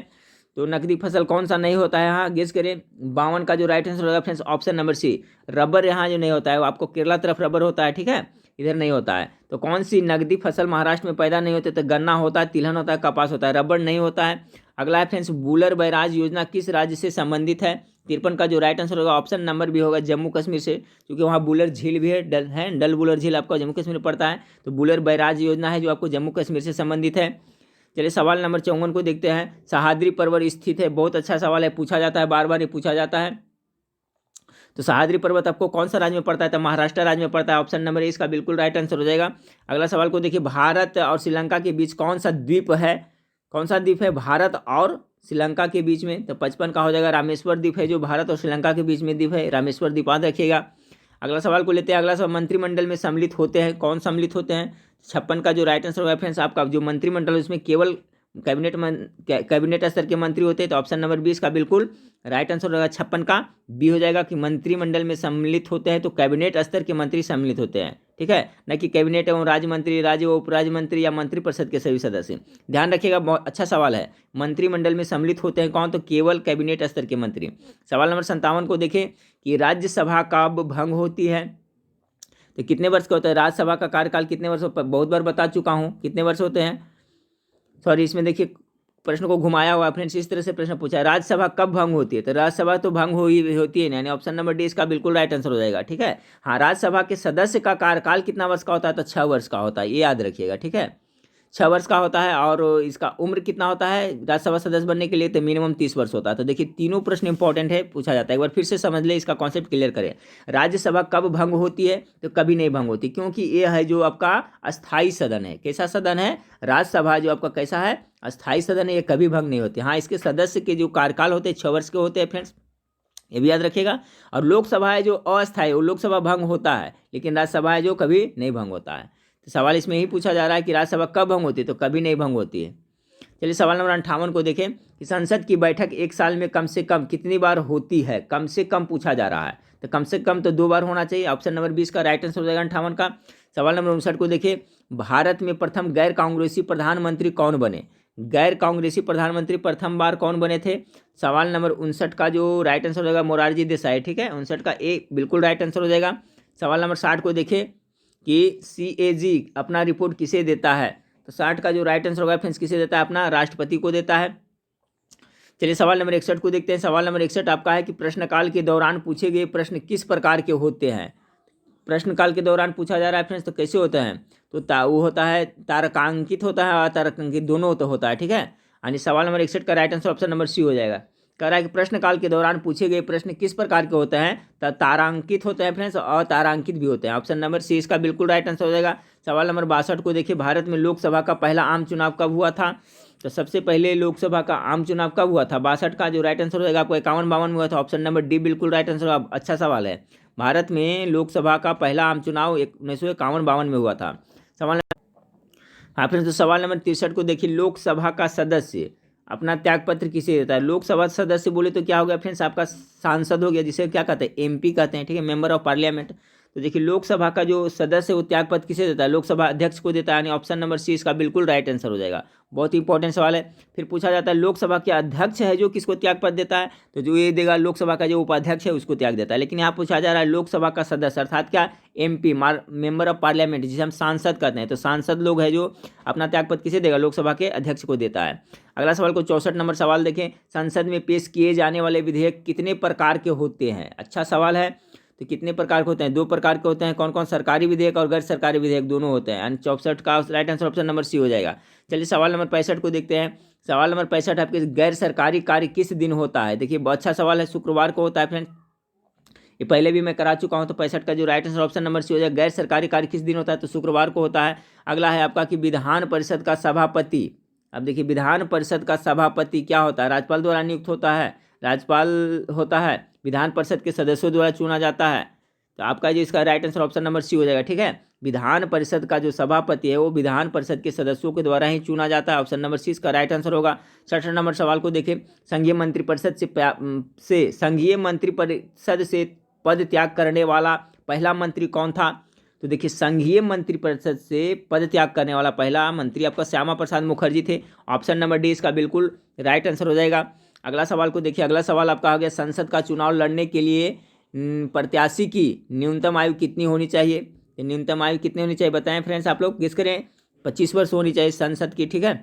तो नकदी फसल कौन सा नहीं होता है, हाँ गेस करें। 52 का जो राइट आंसर होगा friends option number C, rubber यहाँ जो नहीं होता है, वो आपको केरला तरफ रबर होता है। ठीक है, इधर नहीं होता है। तो कौन सी नगदी फसल महाराष्ट्र में पैदा नहीं होती, तो गन्ना होता है, तिलहन होता है, कपास होता है, रबर नहीं होता है। अगला है फ्रेंड्स, बुलर बैराज योजना किस राज्य से संबंधित है। 53 का जो राइट आंसर होगा ऑप्शन नंबर भी होगा जम्मू कश्मीर से, क्योंकि वहाँ बुलर झील भी है, डल बुलर झील आपको जम्मू कश्मीर में पड़ता है। तो बुलर बैराज योजना है जो आपको जम्मू कश्मीर से संबंधित है। चलिए सवाल नंबर 54 को देखते हैं। सह्याद्री पर्वत स्थित है, बहुत अच्छा सवाल है, पूछा जाता है, बार बार ये पूछा जाता है। तो सह्याद्री पर्वत आपको कौन सा राज्य में पड़ता है, तो महाराष्ट्र राज्य में पड़ता है। ऑप्शन नंबर ए इसका बिल्कुल राइट आंसर हो जाएगा। अगला सवाल को देखिए, भारत और श्रीलंका के बीच कौन सा द्वीप है। कौन सा द्वीप है भारत और श्रीलंका के बीच में, तो 55 का हो जाएगा रामेश्वर द्वीप है, जो भारत और श्रीलंका के बीच में द्वीप है, रामेश्वर द्वीप याद रखिएगा। अगला सवाल को लेते हैं। अगला सवाल, मंत्रिमंडल में सम्मिलित होते हैं, कौन सम्मिलित होते हैं। 56 का जो राइट आंसर होगा फ्रेंड्स आपका, जो मंत्रिमंडल उसमें केवल कैबिनेट स्तर के मंत्री होते हैं। तो ऑप्शन नंबर 20 का बिल्कुल राइट आंसर होगा 56 का बी हो जाएगा, कि मंत्रिमंडल में सम्मिलित होते हैं तो कैबिनेट स्तर के मंत्री सम्मिलित होते हैं। ठीक है, न कि कैबिनेट एवं राज्य मंत्री, राज्य व उपराज्य मंत्री या मंत्रिपरिषद के सभी सदस्य। ध्यान रखिएगा, बहुत अच्छा सवाल है। मंत्रिमंडल में सम्मिलित होते हैं कौन, तो केवल कैबिनेट स्तर के मंत्री। सवाल नंबर 57 को देखें कि राज्यसभा कब भंग होती है। तो कितने वर्ष का होता है राज्यसभा का कार्यकाल, कितने वर्ष, बहुत बार बता चुका हूँ कितने वर्ष होते हैं। सॉरी, इसमें देखिए प्रश्न को घुमाया हुआ फ्रेंड्स, इस तरह से प्रश्न पूछा है, राज्यसभा कब भंग होती है। तो राज्यसभा तो भंग होती है, यानी ऑप्शन नंबर डी इसका बिल्कुल राइट आंसर हो जाएगा। ठीक है, हाँ, राज्यसभा के सदस्य का कार्यकाल कितना वर्ष का होता है, तो 6 वर्ष का होता है, ये याद रखिएगा। ठीक है, 6 वर्ष का होता है। और इसका उम्र कितना होता है राज्यसभा सदस्य बनने के लिए, तो मिनिमम 30 वर्ष होता है। तो देखिए तीनों प्रश्न इंपॉर्टेंट है, पूछा जाता है, एक बार फिर से समझ ले, इसका कॉन्सेप्ट क्लियर करें। राज्यसभा कब भंग होती है, तो कभी नहीं भंग होती, क्योंकि ये है जो आपका अस्थाई सदन है। कैसा सदन है, राज्यसभा जो आपका कैसा है, अस्थाई सदन है, ये कभी भंग नहीं होती। हाँ, इसके सदस्य के जो कार्यकाल होते हैं 6 वर्ष के होते हैं फ्रेंड्स, ये भी याद रखिएगा। और लोकसभा है जो अस्थायी, वो लोकसभा भंग होता है, लेकिन राज्यसभा है जो कभी नहीं भंग होता है। तो सवाल इसमें ही पूछा जा रहा है कि राज्यसभा कब भंग होती है, तो कभी नहीं भंग होती है। चलिए सवाल नंबर 58 को देखें कि संसद की बैठक एक साल में कम से कम कितनी बार होती है। कम से कम पूछा जा रहा है, तो कम से कम तो 2 बार होना चाहिए। ऑप्शन नंबर 20 का राइट आंसर हो जाएगा 58 का। सवाल नंबर 59 को देखिए, भारत में प्रथम गैर कांग्रेसी प्रधानमंत्री कौन बने। गैर कांग्रेसी प्रधानमंत्री प्रथम बार कौन बने थे। सवाल नंबर 59 का जो राइट आंसर हो जाएगा मोरारजी देसाई। ठीक है, 59 का ए बिल्कुल राइट आंसर हो जाएगा। सवाल नंबर 60 को देखिए कि CAG अपना रिपोर्ट किसे देता है। तो 60 का जो राइट आंसर होगा फ्रेंड्स किसे देता है, अपना राष्ट्रपति को देता है। चलिए सवाल नंबर 61 को देखते हैं। सवाल नंबर 61 आपका है कि प्रश्नकाल के दौरान पूछे गए प्रश्न किस प्रकार के होते हैं। प्रश्नकाल के दौरान पूछा जा रहा है फ्रेंड्स, तो कैसे होते हैं, तो वो होता है तारकांकित होता है, अतारकांकित दोनों तो होता है। ठीक है, यानी सवाल नंबर 61 का right answer option number C हो जाएगा। कह रहा है कि प्रश्नकाल के दौरान पूछे गए प्रश्न किस प्रकार के होते हैं, तो तारांकित होते हैं फ्रेंड्स, और तारांकित भी होते हैं। ऑप्शन नंबर सी इसका बिल्कुल राइट आंसर हो जाएगा। सवाल नंबर 62 को देखिए, भारत में लोकसभा का पहला आम चुनाव कब हुआ था। तो सबसे पहले लोकसभा का आम चुनाव कब हुआ था, 62 का जो राइट आंसर हो जाएगा आपको 51-52 में हुआ था। ऑप्शन नंबर डी बिल्कुल राइट आंसर। अच्छा सवाल है, भारत में लोकसभा का पहला आम चुनाव 1951-52 में हुआ था। सवाल हाँ फ्रेंड्स, तो सवाल नंबर 63 को देखिए, लोकसभा का सदस्य अपना त्यागपत्र किसे देता है। लोकसभा सदस्य बोले तो क्या हो गया फ्रेंड्स, आपका सांसद हो गया, जिसे क्या कहते हैं MP कहते हैं। ठीक है, मेंबर ऑफ पार्लियामेंट। तो देखिए लोकसभा का जो सदस्य है वो त्याग पद किसे देता है, लोकसभा अध्यक्ष को देता है, यानी ऑप्शन नंबर सी इसका बिल्कुल राइट आंसर हो जाएगा। बहुत ही इंपॉर्टेंट सवाल है। फिर पूछा जाता है लोकसभा के अध्यक्ष है जो किसको त्याग पद देता है, तो जो ये देगा लोकसभा का जो उपाध्यक्ष है उसको त्याग देता है। लेकिन यहाँ पूछा जा रहा है लोकसभा का सदस्य अर्थात क्या, MP मेंबर ऑफ पार्लियामेंट, जिसे हम सांसद कहते हैं, तो सांसद लोग है जो अपना त्याग पद किसे देगा, लोकसभा के अध्यक्ष को देता है। अगला सवाल को 64 नंबर सवाल देखें, संसद में पेश किए जाने वाले विधेयक कितने प्रकार के होते हैं। अच्छा सवाल है। तो कितने प्रकार के होते हैं, 2 प्रकार के होते हैं। कौन कौन, सरकारी विधेयक और गैर सरकारी विधेयक दोनों होते हैं, यानी 64 का right answer option number C हो जाएगा। चलिए सवाल नंबर 65 को देखते हैं। सवाल नंबर 65 आपके गैर सरकारी कार्य किस दिन होता है। देखिए बहुत अच्छा सवाल है, शुक्रवार को होता है फ्रेंड्स, ये पहले भी मैं करा चुका हूं। तो 65 का जो right answer option number C हो जाएगा। गैर सरकारी कार्य किस दिन होता है, तो शुक्रवार को होता है। अगला है आपका कि विधान परिषद का सभापति, अब देखिए विधान परिषद का सभापति क्या होता है, राज्यपाल द्वारा नियुक्त होता है, राज्यपाल होता है, विधान परिषद के सदस्यों द्वारा चुना जाता है। तो आपका जो इसका right answer option number C हो जाएगा। ठीक है, विधान परिषद का जो सभापति है वो विधान परिषद के सदस्यों के द्वारा ही चुना जाता है। ऑप्शन नंबर सी इसका राइट आंसर होगा। 66 नंबर सवाल को देखें, संघीय मंत्रिपरिषद संघीय मंत्रिपरिषद से पद त्याग करने वाला पहला मंत्री कौन था। तो देखिए संघीय मंत्रिपरिषद से पद त्याग करने वाला पहला मंत्री आपका श्यामा प्रसाद मुखर्जी थे। ऑप्शन नंबर डी इसका बिल्कुल राइट आंसर हो जाएगा। अगला सवाल को देखिए, अगला सवाल आपका आ गया, संसद का चुनाव लड़ने के लिए प्रत्याशी की न्यूनतम आयु कितनी होनी चाहिए। न्यूनतम आयु कितनी होनी चाहिए बताएं फ्रेंड्स, आप लोग गेस करें। 25 वर्ष होनी चाहिए संसद की। ठीक है,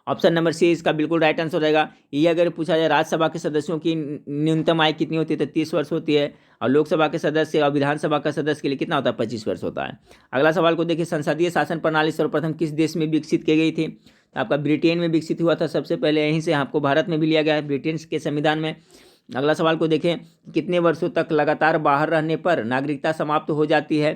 ऑप्शन नंबर सी इसका बिल्कुल राइट आंसर हो जाएगा। ये अगर पूछा जाए राज्यसभा के सदस्यों की न्यूनतम आयु कितनी होती है, तो 30 वर्ष होती है, और लोकसभा के सदस्य और विधानसभा का सदस्य के लिए कितना होता है, 25 वर्ष होता है। अगला सवाल को देखिए, संसदीय शासन प्रणाली सर्वप्रथम किस देश में विकसित की गई थी। तो आपका ब्रिटेन में विकसित हुआ था सबसे पहले, यहीं से आपको भारत में भी लिया गया है, ब्रिटेन के संविधान में। अगला सवाल को देखें, कितने वर्षों तक लगातार बाहर रहने पर नागरिकता समाप्त हो जाती है।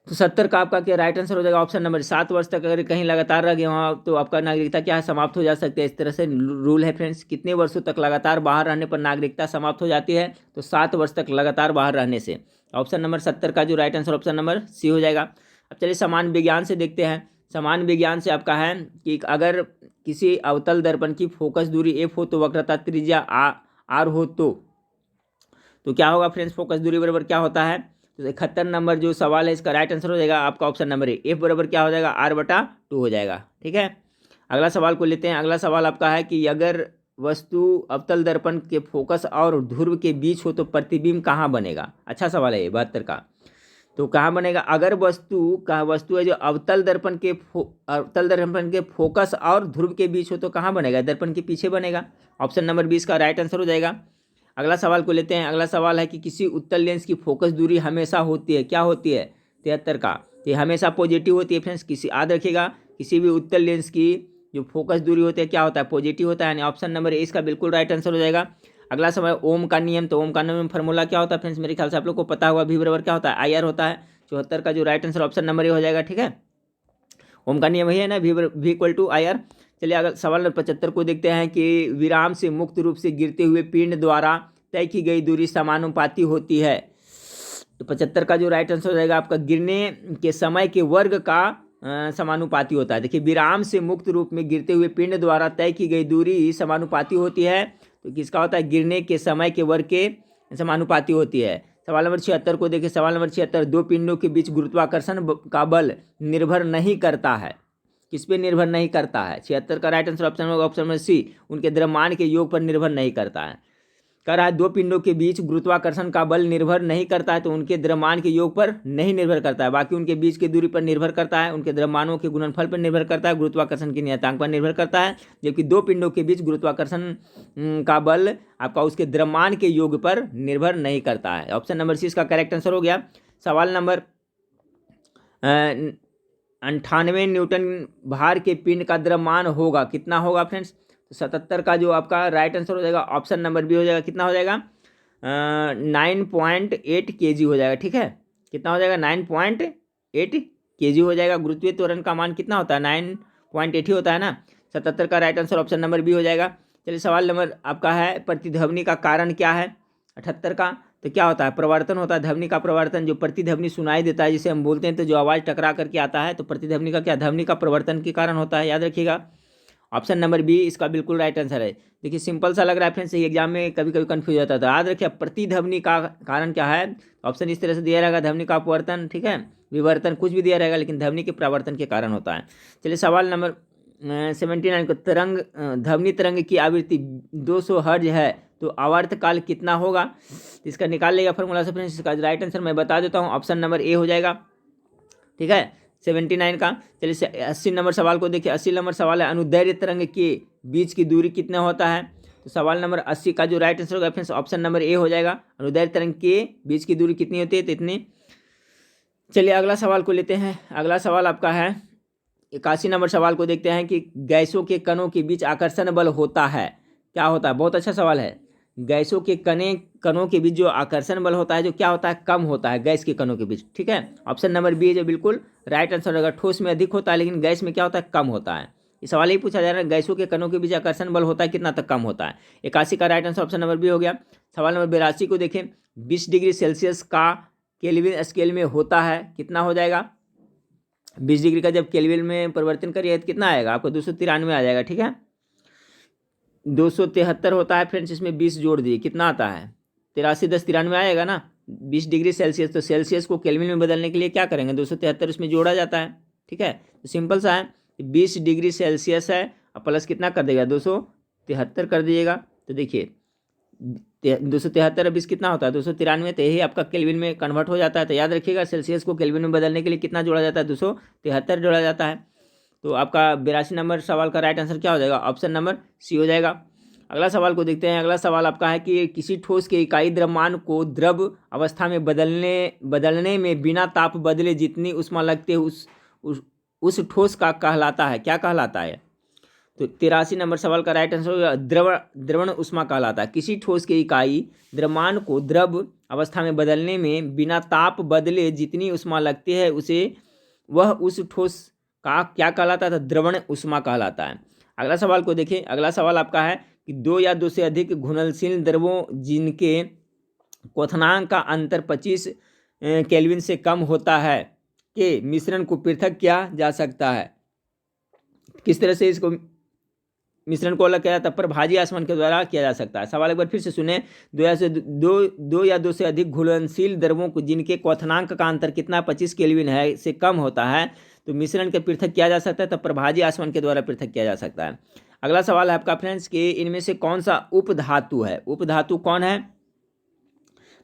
तो 70 का आपका क्या राइट आंसर हो जाएगा। ऑप्शन नंबर 7 वर्ष तक अगर कहीं लगातार रह गए वहाँ तो आपका नागरिकता क्या है, समाप्त हो जा सकती है। इस तरह से रूल है फ्रेंड्स। कितने वर्षों तक लगातार बाहर रहने पर नागरिकता समाप्त हो जाती है, तो 7 वर्ष तक लगातार बाहर रहने से। ऑप्शन नंबर 70 का जो right answer option number C हो जाएगा। अब चलिए समान विज्ञान से देखते हैं। समान विज्ञान से आपका है कि अगर किसी अवतल दर्पण की फोकस दूरी f हो तो वक्रता त्रिज्या r हो तो क्या होगा फ्रेंड्स, फोकस दूरी बराबर क्या होता है। तो 71 नंबर जो सवाल है इसका राइट आंसर हो जाएगा आपका ऑप्शन नंबर ए, एफ बराबर क्या हो जाएगा, r/2 हो जाएगा। ठीक है, अगला सवाल को लेते हैं। अगला सवाल आपका है कि अगर वस्तु अवतल दर्पण के फोकस और ध्रुव के बीच हो तो प्रतिबिंब कहाँ बनेगा। अच्छा सवाल है ये 72 का। तो कहाँ बनेगा, अगर वस्तु है जो अवतल दर्पण के फोकस और ध्रुव के बीच हो तो कहाँ बनेगा, दर्पण के पीछे बनेगा। ऑप्शन नंबर 20 का राइट आंसर हो जाएगा। अगला सवाल को लेते हैं। अगला सवाल है कि किसी उत्तल लेंस की फोकस दूरी हमेशा होती है, क्या होती है, 73 का। तो ये हमेशा पॉजिटिव होती है फ्रेंड्स। याद रखिएगा, किसी भी उत्तल लेंस की जो फोकस दूरी होती है क्या होता है, पॉजिटिव होता है, यानी ऑप्शन नंबर ए इसका बिल्कुल राइट आंसर हो जाएगा। अगला सवाल, ओम का नियम। तो ओम का नियम फार्मूला क्या होता है फ्रेंड्स, मेरे ख्याल से आप लोग को पता होगा, V बराबर क्या होता है, IR होता है। 74 का जो right answer option number A हो जाएगा। ठीक है, ओम का नियम वही है ना, V = IR। चलिए अगर सवाल नंबर 75 को देखते हैं कि विराम से मुक्त रूप से गिरते हुए पिंड द्वारा तय की गई दूरी समानुपाती होती है। तो 75 का जो राइट आंसर हो जाएगा आपका गिरने के समय के वर्ग का समानुपाती होता है। देखिए विराम से मुक्त रूप में गिरते हुए पिंड द्वारा तय की गई दूरी समानुपाती होती है, तो किसका होता है, गिरने के समय के वर्ग के समानुपाती होती है। सवाल नंबर 76 को देखिए। सवाल नंबर 76, दो पिंडों के बीच गुरुत्वाकर्षण का बल निर्भर नहीं करता है, किस पे निर्भर नहीं करता है। 76 का राइट आंसर ऑप्शन होगा ऑप्शन नंबर सी, उनके द्रव्यमान के योग पर निर्भर नहीं करता है। कह रहा है दो पिंडों के बीच गुरुत्वाकर्षण का बल निर्भर नहीं करता है, तो उनके द्रव्यमान के योग पर नहीं निर्भर करता है, बाकी उनके बीच की दूरी पर निर्भर करता है, उनके द्रव्यमानों के गुणनफल पर निर्भर करता है, गुरुत्वाकर्षण के नियतांक पर निर्भर करता है। जबकि दो पिंडों के बीच गुरुत्वाकर्षण का बल आपका उसके द्रव्यमान के योग पर निर्भर नहीं करता है। ऑप्शन नंबर सी इसका करेक्ट आंसर हो गया। सवाल नंबर 98 न्यूटन भार के पिंड का द्रव्यमान होगा, कितना होगा फ्रेंड्स। 77 का जो आपका राइट आंसर हो जाएगा ऑप्शन नंबर बी हो जाएगा, कितना हो जाएगा 9.8 kg हो जाएगा। ठीक है, कितना हो जाएगा 9.8 kg हो जाएगा। गुरुत्वीय त्वरण का मान कितना होता है 9.8 ही होता है ना। 77 का right answer option number B हो जाएगा। चलिए सवाल नंबर आपका है प्रतिध्वनि का कारण क्या है। 78 का तो क्या होता है, प्रवर्तन होता है, ध्वनि का प्रवर्तन, जो प्रतिध्वनि सुनाई देता है जिसे हम बोलते हैं, तो जो आवाज़ टकरा करके आता है, तो प्रतिध्वनि का क्या, ध्वनि का प्रवर्तन के कारण होता है, याद रखिएगा। ऑप्शन नंबर बी इसका बिल्कुल राइट आंसर है। देखिए सिंपल सा लग रहा है फ्रेंड्स, ये एग्जाम में कभी कभी कन्फ्यूज होता था। याद रखिए प्रतिध्वनि का कारण क्या है, ऑप्शन इस तरह से दिया रहेगा, ध्वनि का अपवर्तन, ठीक है, विवर्तन, कुछ भी दिया रहेगा, लेकिन ध्वनि के परावर्तन के कारण होता है। चलिए सवाल नंबर 79 को, तरंग ध्वनि तरंग की आवृत्ति 200 हर्ट्ज है तो आवर्तकाल कितना होगा, इसका निकाल लेगा फॉर्मूला से फ्रेंड्स। इसका राइट आंसर मैं बता देता हूँ, ऑप्शन नंबर ए हो जाएगा, ठीक है, 79 का। चलिए 80 नंबर सवाल को देखिए। 80 नंबर सवाल है, अनुदैर्ध्य तरंग के बीच की दूरी कितना होता है। तो सवाल नंबर 80 का जो राइट आंसर होगा फ्रेंड्स, ऑप्शन नंबर ए हो जाएगा, अनुदैर्ध्य तरंग के बीच की दूरी कितनी होती है, तो इतनी। चलिए अगला सवाल को लेते हैं। अगला सवाल आपका है 81 नंबर सवाल को देखते हैं कि गैसों के कणों के बीच आकर्षण बल होता है, क्या होता है। बहुत अच्छा सवाल है। गैसों के कणों के बीच जो आकर्षण बल होता है, जो क्या होता है, कम होता है गैस के कणों के बीच, ठीक है। ऑप्शन नंबर बी जो बिल्कुल राइट आंसर होगा। ठोस में अधिक होता है लेकिन गैस में क्या होता है, कम होता है। इस सवाल ही पूछा जा रहा है, गैसों के कणों के बीच आकर्षण बल होता है कितना तक, कम होता है। 81 का right answer option number B हो गया। सवाल नंबर 82 को देखें, 20 डिग्री सेल्सियस का केल्विन स्केल में होता है, कितना हो जाएगा। 20 डिग्री का जब केल्विन में परिवर्तन करिए तो कितना आएगा आपको, 293 आ जाएगा, ठीक है। 273 होता है फ्रेंड्स, इसमें 20 जोड़ दिए, कितना आता है, 83 10 93 आएगा ना। 20 डिग्री सेल्सियस, तो सेल्सियस को केल्विन में बदलने के लिए क्या करेंगे, 273 उसमें जोड़ा जाता है, ठीक है। तो सिंपल सा है, 20 डिग्री सेल्सियस है और प्लस कितना कर देगा, 273 कर दीजिएगा। तो देखिए 273 20 कितना होता है, 293, तो यही आपका केल्विन में कन्वर्ट हो जाता है। तो याद रखिएगा सेल्सियस को केल्विन में बदलने के लिए कितना जोड़ा जाता है, 273 जोड़ा जाता है। तो आपका 82 नंबर सवाल का राइट आंसर क्या हो जाएगा, ऑप्शन नंबर सी हो जाएगा। अगला सवाल को देखते हैं। अगला सवाल आपका है कि किसी ठोस के इकाई द्रव्यमान को द्रव अवस्था में बदलने में बिना ताप बदले जितनी ऊष्मा लगती है उस ठोस का कहलाता है, क्या कहलाता है। तो 83 नंबर सवाल का राइट आंसर द्रवण ऊष्मा कहलाता है। किसी ठोस के इकाई द्रव्यमान को द्रव अवस्था में बदलने में बिना ताप बदले जितनी ऊष्मा लगती है वह उस ठोस का क्या कहलाता है, तो द्रवण ऊष्मा कहलाता है। अगला सवाल को देखिए। अगला सवाल आपका है कि 2 या 2 से अधिक घुलनशील द्रवों जिनके क्वथनांक का अंतर 25 केल्विन से कम होता है के मिश्रण को पृथक किया जा सकता है। किस तरह से इसको मिश्रण को अलग किया जाता है, प्रभाजी आसमान के द्वारा किया जा सकता है। सवाल एक बार फिर से सुने। 2 या 2 से अधिक घुलनशील द्रवों को जिनके क्वथनांक का अंतर कितना 25 केल्विन है से कम होता है तो मिश्रण के पृथक किया जा सकता है, तब प्रभाजी आसमान के द्वारा पृथक किया जा सकता है। अगला सवाल है आपका फ्रेंड्स कि इनमें से कौन सा उपधातु है, उपधातु कौन है।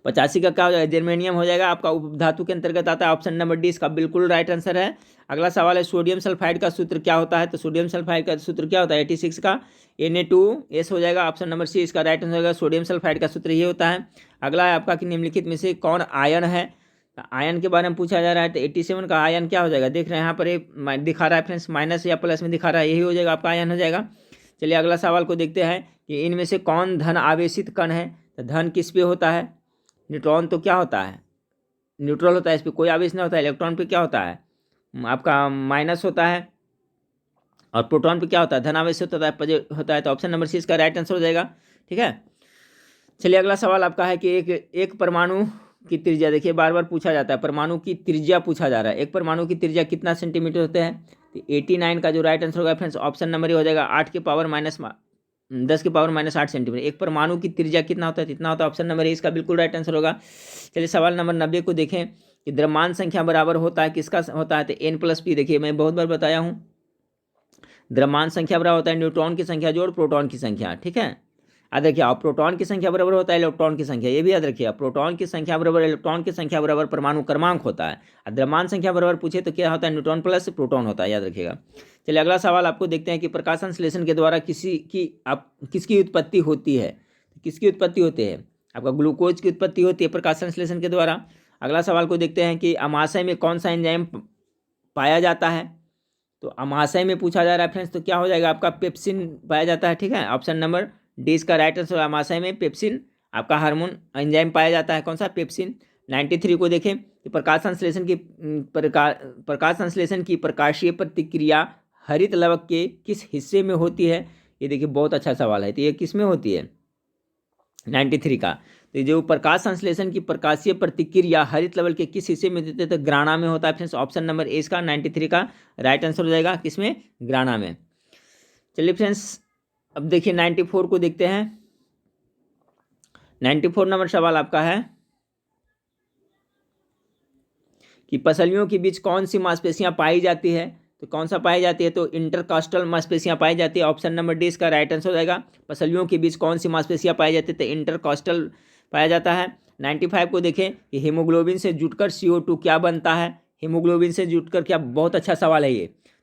85 का क्या हो जाएगा, जर्मेनियम हो जाएगा, आपका उपधातु के अंतर्गत आता है। ऑप्शन नंबर डी इसका बिल्कुल राइट आंसर है। अगला सवाल है सोडियम सल्फाइड का सूत्र क्या होता है, तो सोडियम सल्फाइड का सूत्र क्या होता है, 86 का Na2S हो जाएगा। ऑप्शन नंबर सी इसका राइट आंसर होगा, सोडियम सल्फाइड का सूत्र ये होता है। अगला है आपका कि निम्नलिखित में से कौन आयन है, आयन के बारे में पूछा जा रहा है। तो 87 का आयन क्या हो जाएगा, देख रहे हैं यहाँ पर ये दिखा रहा है फ्रेंड्स, माइनस या प्लस में दिखा रहा है, यही हो जाएगा आपका आयन हो जाएगा। चलिए अगला सवाल को देखते हैं कि इनमें से कौन धन आवेशित कण है। तो धन किस पे होता है, न्यूट्रॉन तो क्या होता है, न्यूट्रल होता है, इस पर कोई आवेश नहीं होता है। इलेक्ट्रॉन पे क्या होता है, आपका माइनस होता है। और प्रोटॉन पे क्या होता है, धन आवेश होता है। तो ऑप्शन नंबर सी इसका राइट आंसर हो जाएगा, ठीक है। चलिए अगला सवाल आपका है कि एक परमाणु की त्रिज्या, देखिए बार बार पूछा जाता है, परमाणु की त्रिज्या पूछा जा रहा है। एक परमाणु की त्रिज्या कितना सेंटीमीटर होते हैं। तो 89 का जो राइट आंसर होगा फ्रेंड्स, ऑप्शन नंबर ये हो जाएगा 10 के पावर -8 सेंटीमीटर। एक परमाणु की त्रिज्या कितना होता है, इतना होता है। ऑप्शन नंबर ए इसका बिल्कुल राइट आंसर होगा। चलिए सवाल नंबर 90 को देखें कि द्रव्यमान संख्या बराबर होता है किसका होता है, तो N+P। देखिए मैं बहुत बार बताया हूँ, द्रव्यमान संख्या बराबर होता है न्यूट्रॉन की संख्या जोड़ प्रोटॉन की संख्या, ठीक है। याद रखिए, आप प्रोटॉन की संख्या बराबर होता है इलेक्ट्रॉन की संख्या, ये भी याद रखिए। प्रोटॉन की संख्या बराबर इलेक्ट्रॉन की संख्या बराबर परमाणु क्रमांक होता है। द्रव्यमान संख्या बराबर पूछे तो क्या होता है, न्यूट्रॉन प्लस प्रोटॉन होता है, याद रखिएगा। चलिए अगला सवाल आपको देखते हैं कि प्रकाश संश्लेषण के द्वारा किसकी उत्पत्ति होती है। किसकी उत्पत्ति होती है, आपका ग्लूकोज की उत्पत्ति होती है प्रकाश संश्लेषण के द्वारा। अगला सवाल को देखते हैं कि अमाशय में कौन सा एंजाइम पाया जाता है। तो अमाशय में पूछा जा रहा है फ्रेंड्स, तो क्या हो जाएगा आपका पेप्सिन पाया जाता है, ठीक है। ऑप्शन नंबर डी इसका राइट आंसर। अमाशय में पेप्सिन आपका हार्मोन एंजाइम पाया जाता है, कौन सा, पेप्सिन। 93 को देखें कि प्रकाश संश्लेषण की प्रकाशीय प्रतिक्रिया हरित लवक के किस हिस्से में होती है। ये देखिए बहुत अच्छा सवाल है, तो ये किस में होती है, 93 का। तो जो प्रकाश संश्लेषण की प्रकाशीय प्रतिक्रिया हरित लवक के किस हिस्से में देते हैं, तो ग्राणा में होता है फ्रेंड्स। ऑप्शन नंबर ए इसका 93 का राइट आंसर हो जाएगा, किसमें, ग्राणा में। चलिए फ्रेंड्स, अब देखिए 94 को देखते हैं। 94 नंबर सवाल आपका है कि पसलियों के बीच कौन सी मांसपेशियां पाई जाती है। तो कौन सा पाई जाती है, तो इंटरकॉस्टल मांसपेशियां पाई जाती है। ऑप्शन नंबर डी इसका राइट आंसर हो जाएगा। पसलियों के बीच कौन सी मांसपेशियां पाई जाती है, तो इंटरकॉस्टल पाया जाता है। 95 को देखें कि हीमोग्लोबिन से जुटकर CO2 क्या बनता है। हीमोग्लोबिन से जुटकर क्या, बहुत अच्छा सवाल है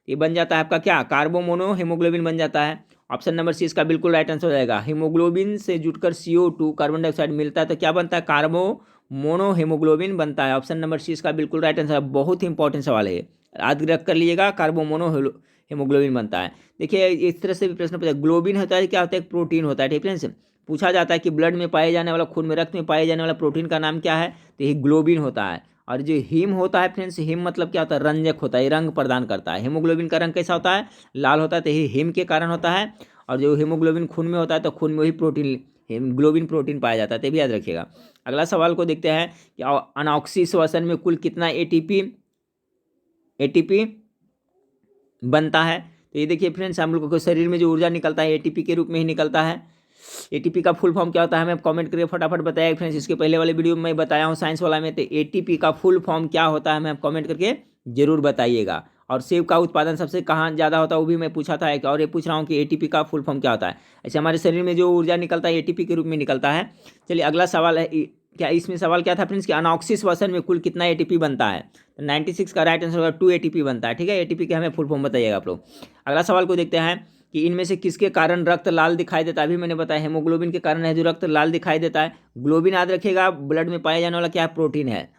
ये बन जाता है आपका क्या, कार्बोमोनो हीमोग्लोबिन बन जाता है। ऑप्शन नंबर सी इसका बिल्कुल राइट आंसर हो जाएगा। हीमोग्लोबिन से जुटकर CO2 कार्बन डाइऑक्साइड मिलता है तो क्या बनता है, कार्बो हीमोग्लोबिन बनता है। ऑप्शन नंबर सी इसका बिल्कुल राइट आंसर है। बहुत ही इंपॉर्टेंट सवाल है ये, याद रख कर लीजिएगा, कार्बोमोनो हीमोग्लोबिन बनता है। देखिए इस तरह से भी प्रश्न पूछा, ग्लोबिन होता है क्या होता है, एक प्रोटीन होता है, ठीक है। पूछा जाता है कि ब्लड में पाए जाने वाला, खून में, रक्त में पाए जाने वाला प्रोटीन का नाम क्या है, तो ये ग्लोबिन होता है। और जो हीम होता है फ्रेंड्स, हीम मतलब क्या होता है, रंजक होता है, ये रंग प्रदान करता है। हीमोग्लोबिन का रंग कैसा होता है, लाल होता है, तो ये हीम के कारण होता है। और जो हीमोग्लोबिन खून में होता है तो खून में वही प्रोटीन, हीमोग्लोबिन प्रोटीन पाया जाता है, तो भी याद रखिएगा। अगला सवाल को देखते हैं कि अनऑक्सी श्वसन में कुल कितना एटीपी बनता है। तो ये देखिए फ्रेंड्स, हम लोगों को शरीर में जो ऊर्जा निकलता है एटीपी के रूप में ही निकलता है। एटीपी का फुल फॉर्म क्या होता है, मैं कमेंट करके फटाफट बताया फ्रेंड्स। इसके पहले वाले वीडियो में मैं बताया हूँ साइंस वाला में, तो एटीपी का फुल फॉर्म क्या होता है, मैं कमेंट करके जरूर बताइएगा। और सेब का उत्पादन सबसे कहाँ ज़्यादा होता है वो भी मैं पूछा था एक, और ये पूछ रहा हूँ कि एटीपी का फुल फॉर्म क्या होता है। ऐसे हमारे शरीर में जो ऊर्जा निकलता है एटीपी के रूप में निकलता है। चलिए अगला सवाल है, क्या इसमें सवाल क्या था फ्रेंड्स कि अनऑक्सी श्वसन में कुल कितना एटीपी बनता है। तो 96 का राइट आंसर होगा 2 एटीपी बनता है, ठीक है। एटीपी के हमें फुल फॉर्म बताइएगा आप लोग। अगला सवाल को देखते हैं कि इनमें से किसके कारण रक्त लाल दिखाई देता है। अभी मैंने बताया हेमोग्लोबिन के कारण है जो रक्त लाल दिखाई देता है। ग्लोबिन याद रखिएगा, ब्लड में पाया जाने वाला क्या प्रोटीन है।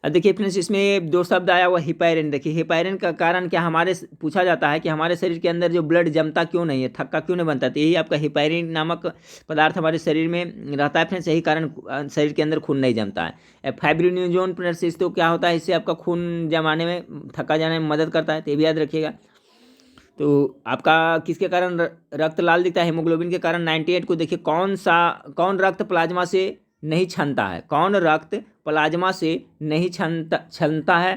अब देखिए फ्रेंड्स, इसमें दो शब्द आया हुआ हिपैरिन। देखिए हिपैरिन का कारण क्या, हमारे पूछा जाता है कि हमारे शरीर के अंदर जो ब्लड जमता क्यों नहीं है, थक्का क्यों नहीं बनता, तो यही आपका हिपैरिन नामक पदार्थ हमारे शरीर में रहता है फ्रेंड्स, यही कारण शरीर के अंदर खून नहीं जमता है। फाइब्रिनोजन फ्रेंड्स, तो क्या होता है, इससे आपका खून जमाने में, थक्का जाने में मदद करता है, तो ये भी याद रखिएगा। तो आपका किसके कारण रक्त लाल दिखता है, हीमोग्लोबिन के कारण। 98 को देखिए, कौन रक्त प्लाज्मा से नहीं छनता है, कौन रक्त प्लाज्मा से नहीं छनता है।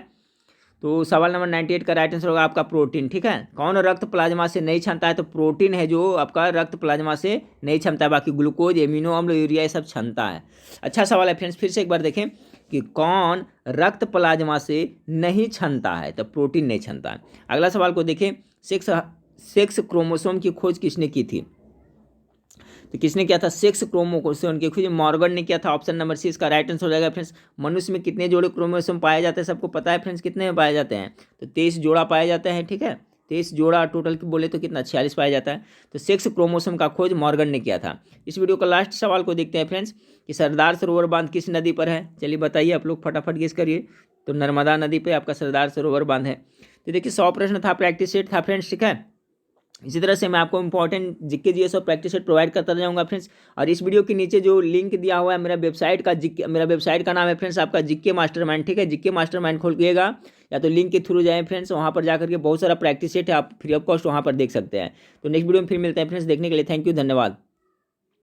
तो सवाल नंबर 98 का राइट आंसर होगा आपका प्रोटीन, ठीक है। कौन रक्त प्लाज्मा से नहीं छनता है, तो प्रोटीन है जो आपका रक्त प्लाज्मा से नहीं छनता है। बाकी ग्लूकोज, एमिनो अम्ल, यूरिया ये सब छनता है। अच्छा सवाल है फ्रेंड्स, फिर से एक बार देखें कि कौन रक्त प्लाज्मा से नहीं छनता है, तो प्रोटीन नहीं छनता है। अगला सवाल को देखें, सेक्स क्रोमोसोम की खोज किसने की थी। तो किसने किया था, सेक्स क्रोमोसोम की खोज मॉर्गन ने किया था। ऑप्शन नंबर सी इसका राइट आंसर हो जाएगा फ्रेंड्स। मनुष्य में कितने जोड़े क्रोमोसोम पाए जाते हैं, सबको पता है फ्रेंड्स, कितने में पाए जाते हैं, तो 23 जोड़ा पाए जाते हैं, ठीक है। 23 जोड़ा टोटल बोले तो कितना, 46 पाया जाता है। तो सेक्स क्रोमोसोम का खोज मॉर्गन ने किया था। इस वीडियो का लास्ट सवाल को देखते हैं फ्रेंड्स कि सरदार सरोवर बांध किस नदी पर है। चलिए बताइए आप लोग फटाफट गेस करिए। तो नर्मदा नदी पर आपका सरदार सरोवर बांध है। तो देखिए 100 प्रश्न था, प्रैक्टिस सेट था फ्रेंड्स, ठीक है। इसी तरह से मैं आपको इंपॉर्टेंट जीके जीएस और प्रैक्टिस सेट प्रोवाइड करता जाऊंगा फ्रेंड्स। और इस वीडियो के नीचे जो लिंक दिया हुआ है मेरा वेबसाइट का नाम है फ्रेंड्स आपका जीके मास्टरमाइंड, ठीक है। जीके मास्टरमाइंड खोलिएगा या तो लिंक के थ्रू जाएं फ्रेंड्स, वहाँ पर जाकर के बहुत सारा प्रैक्टिस सेट है, आप फ्री ऑफ कॉस्ट वहाँ पर देख सकते हैं। तो नेक्स्ट वीडियो में फिर मिलते हैं फ्रेंड्स, देखने के लिए थैंक यू, धन्यवाद।